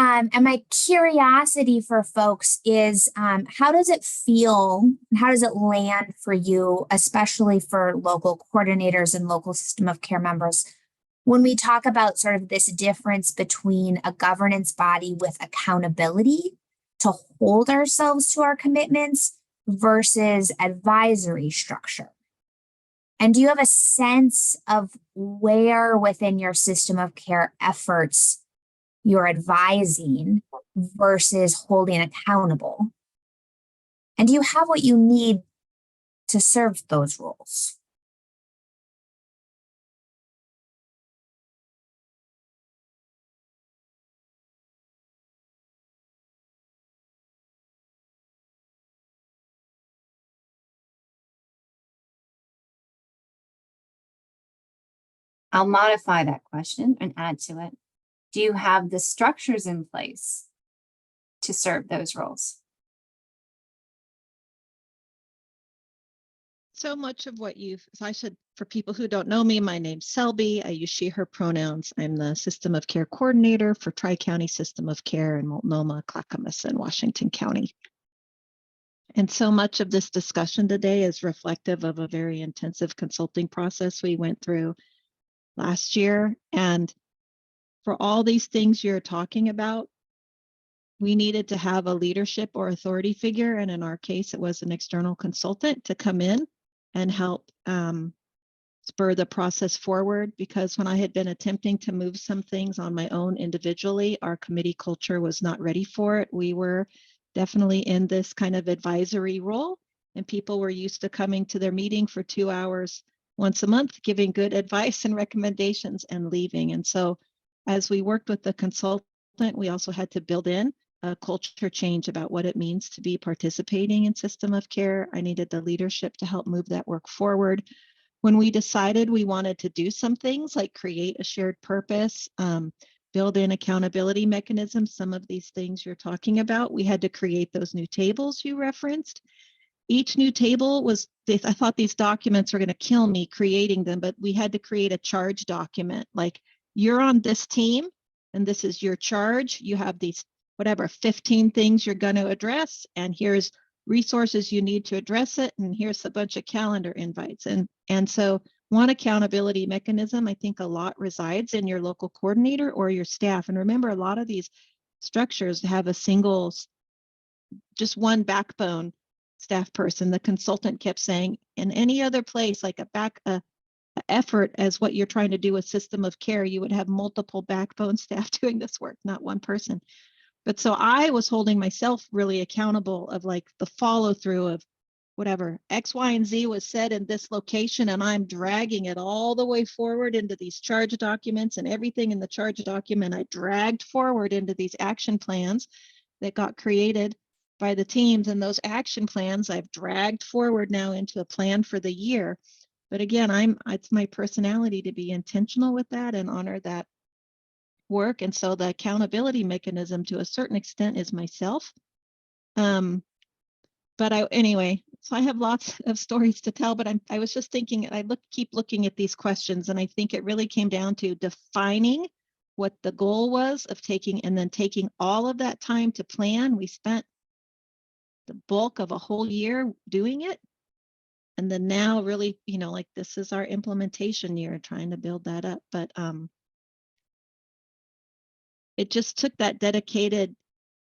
And my curiosity for folks is how does it feel? How does it land for you, especially for local coordinators and local system of care members, when we talk about sort of this difference between a governance body with accountability to hold ourselves to our commitments versus advisory structure? And do you have a sense of where within your system of care efforts you're advising versus holding accountable? And do you have what you need to serve those roles? I'll modify that question and add to it. Do you have the structures in place to serve those roles? So much of what so I should, for people who don't know me, my name's Selby. I use she, her pronouns. I'm the System of Care Coordinator for Tri-County System of Care in Multnomah, Clackamas, and Washington County. And so much of this discussion today is reflective of a very intensive consulting process we went through last year. And for all these things you're talking about, we needed to have a leadership or authority figure. And in our case, it was an external consultant to come in and help spur the process forward. Because when I had been attempting to move some things on my own individually, our committee culture was not ready for it. We were definitely in this kind of advisory role, and people were used to coming to their meeting for 2 hours once a month, giving good advice and recommendations and leaving. And so as we worked with the consultant, we also had to build in a culture change about what it means to be participating in system of care. I needed the leadership to help move that work forward. When we decided we wanted to do some things like create a shared purpose, build in accountability mechanisms, some of these things you're talking about, we had to create those new tables you referenced. Each new table was, I thought these documents were going to kill me creating them, but we had to create a charge document. Like, you're on this team and this is your charge. You have these, whatever, 15 things you're going to address, and here's resources you need to address it, and here's a bunch of calendar invites. And so one accountability mechanism, I think a lot resides in your local coordinator or your staff. And remember, a lot of these structures have a single, just one backbone staff person. The consultant kept saying, in any other place, like a effort as what you're trying to do with system of care, you would have multiple backbone staff doing this work, not one person. But so I was holding myself really accountable of like the follow through of whatever X, Y, and Z was said in this location, and I'm dragging it all the way forward into these charge documents, and everything in the charge document I dragged forward into these action plans that got created by the teams. And those action plans I've dragged forward now into a plan for the year. But again, it's my personality to be intentional with that and honor that work. And so the accountability mechanism to a certain extent is myself. But anyway, so I have lots of stories to tell, but I was just thinking, keep looking at these questions, and I think it really came down to defining what the goal was of taking all of that time to plan. We spent the bulk of a whole year doing it. And then now really, like this is our implementation year, trying to build that up. But it just took that dedicated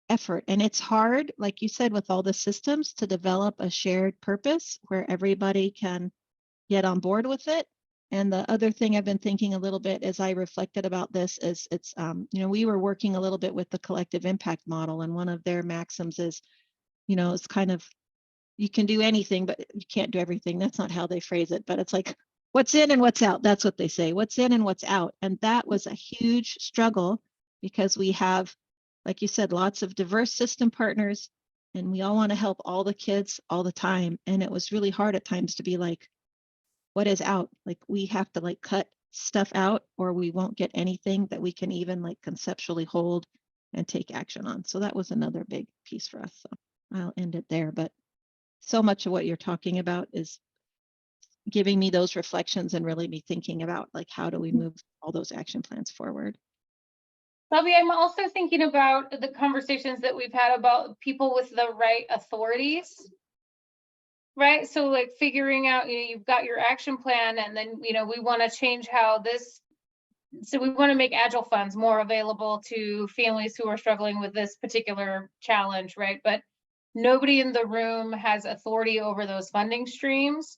effort. And it's hard, like you said, with all the systems to develop a shared purpose where everybody can get on board with it. And the other thing I've been thinking a little bit as I reflected about this is it's, we were working a little bit with the collective impact model, and one of their maxims is, it's kind of, you can do anything, but you can't do everything. That's not how they phrase it, but it's like, what's in and what's out. That's what they say, what's in and what's out. And that was a huge struggle because we have, like you said, lots of diverse system partners, and we all want to help all the kids all the time. And it was really hard at times to be like, what is out? Like, we have to like cut stuff out or we won't get anything that we can even like conceptually hold and take action on. So that was another big piece for us. So I'll end it there, but so much of what you're talking about is giving me those reflections and really be thinking about like, how do we move all those action plans forward? Bobby, I'm also thinking about the conversations that we've had about people with the right authorities. Right, so like figuring out, you've got your action plan and then, we want to change how this. So we want to make Agile funds more available to families who are struggling with this particular challenge, right? But nobody in the room has authority over those funding streams.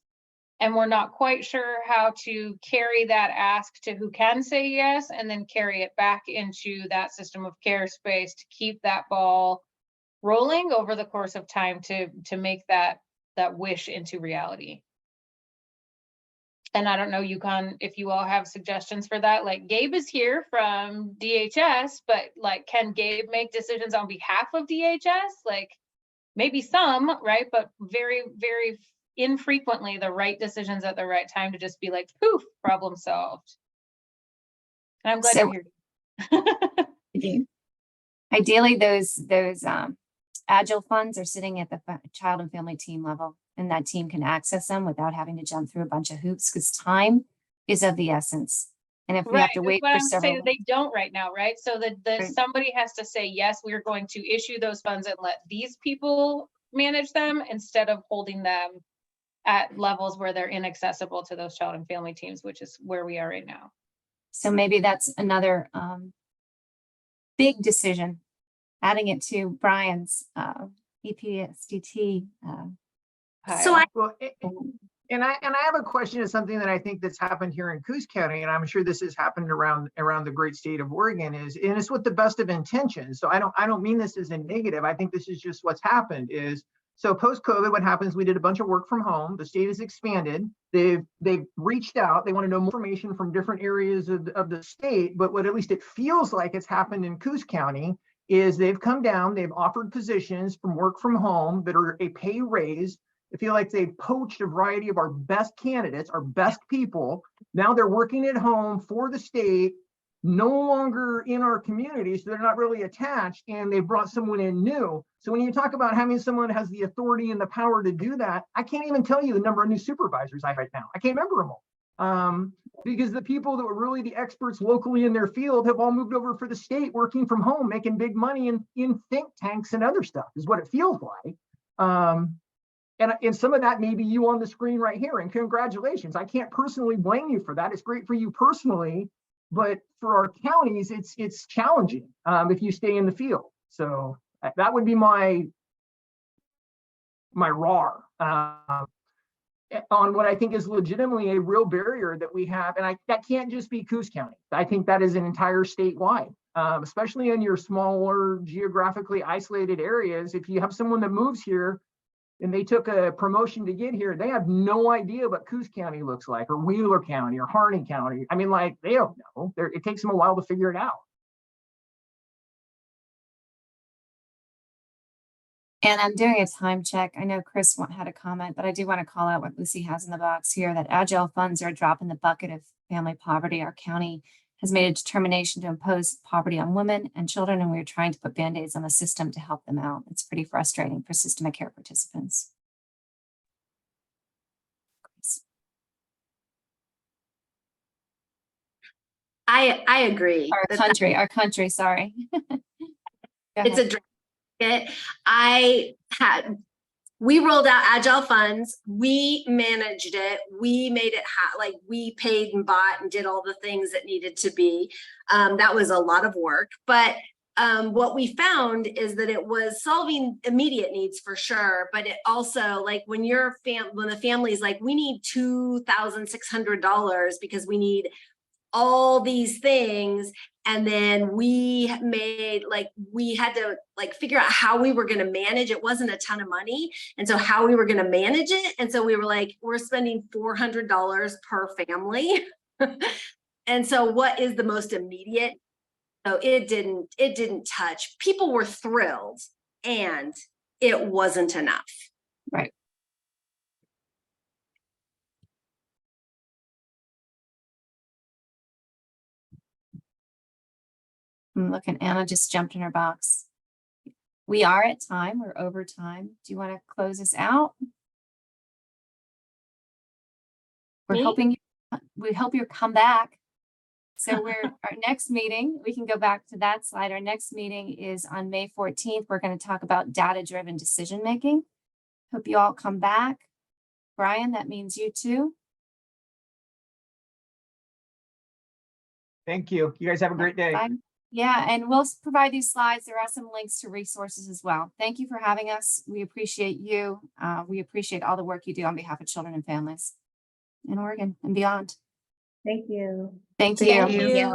And we're not quite sure how to carry that ask to who can say yes, and then carry it back into that system of care space to keep that ball rolling over the course of time to make that wish into reality. And I don't know, Yukon, if you all have suggestions for that. Like Gabe is here from DHS, but like, can Gabe make decisions on behalf of DHS? Like maybe some, right? But very, very infrequently the right decisions at the right time to just be like, poof, problem solved. And I'm glad So- you're here. Ideally, those Agile funds are sitting at the child and family team level, and that team can access them without having to jump through a bunch of hoops, because time is of the essence. And if we have to That's wait what for I'm saying, several, they don't right now, right? So that Right. somebody has to say, yes, we're going to issue those funds and let these people manage them instead of holding them at levels where they're inaccessible to those child and family teams, which is where we are right now. so maybe that's another big decision, adding it to Brian's EPSDT. So I, Well, and I have a question of something that I think that's happened here in Coos County, and I'm sure this has happened around the great state of Oregon, and it's with the best of intentions. So I don't mean this as a negative. I think this is just what's happened is, so post-COVID, what happens, we did a bunch of work from home. The state has expanded. They've reached out. They want to know more information from different areas of the state. But what at least it feels like it's happened in Coos County is they've come down, they've offered positions from work from home that are a pay raise. I feel like they've poached a variety of our best candidates, our best people. Now they're working at home for the state, no longer in our community, so they're not really attached, and they brought someone in new. So when you talk about having someone that has the authority and the power to do that, I can't even tell you the number of new supervisors I have right now. I can't remember them all. Because the people that were really the experts locally in their field have all moved over for the state, working from home, making big money in think tanks and other stuff, is what it feels like. And some of that may be you on the screen right here, and congratulations. I can't personally blame you for that. It's great for you personally, but for our counties, it's challenging if you stay in the field. So that would be my RAR on what I think is legitimately a real barrier that we have. And that can't just be Coos County. I think that is an entire statewide, especially in your smaller geographically isolated areas. If you have someone that moves here and they took a promotion to get here, they have no idea what Coos County looks like, or Wheeler County, or Harney County. I mean, like, they don't know. It takes them a while to figure it out. And I'm doing a time check. I know Chris had a comment, but I do want to call out what Lucy has in the box here, that Agile funds are a drop in the bucket of family poverty. Our county has made a determination to impose poverty on women and children, and we're trying to put Band-Aids on the system to help them out. It's pretty frustrating for systemic care participants. I agree. Our country, sorry. It's a draft. We rolled out Agile funds. We managed it. We made it like we paid and bought and did all the things that needed to be. That was a lot of work, but what we found is that it was solving immediate needs for sure, but it also, like, when the family's like, we need $2,600 because we need all these things, and then we had to figure out how we were going to manage. It wasn't a ton of money, and so how we were going to manage it. And so we were like, we're spending $400 per family. And so what is the most immediate? So it didn't touch. People were thrilled, and it wasn't enough. Right. I'm looking, Anna just jumped in her box. We are at time, we're over time. Do you want to close us out? We're Me? hoping, we hope you'll come back. So our next meeting, we can go back to that slide. Our next meeting is on May 14th. We're going to talk about data-driven decision-making. Hope you all come back. Brian, that means you too. Thank you. You guys have a great day. Bye. Yeah, and we'll provide these slides. There are some links to resources as well. Thank you for having us. We appreciate you. We appreciate all the work you do on behalf of children and families in Oregon and beyond. Thank you. Thank you. Thank you.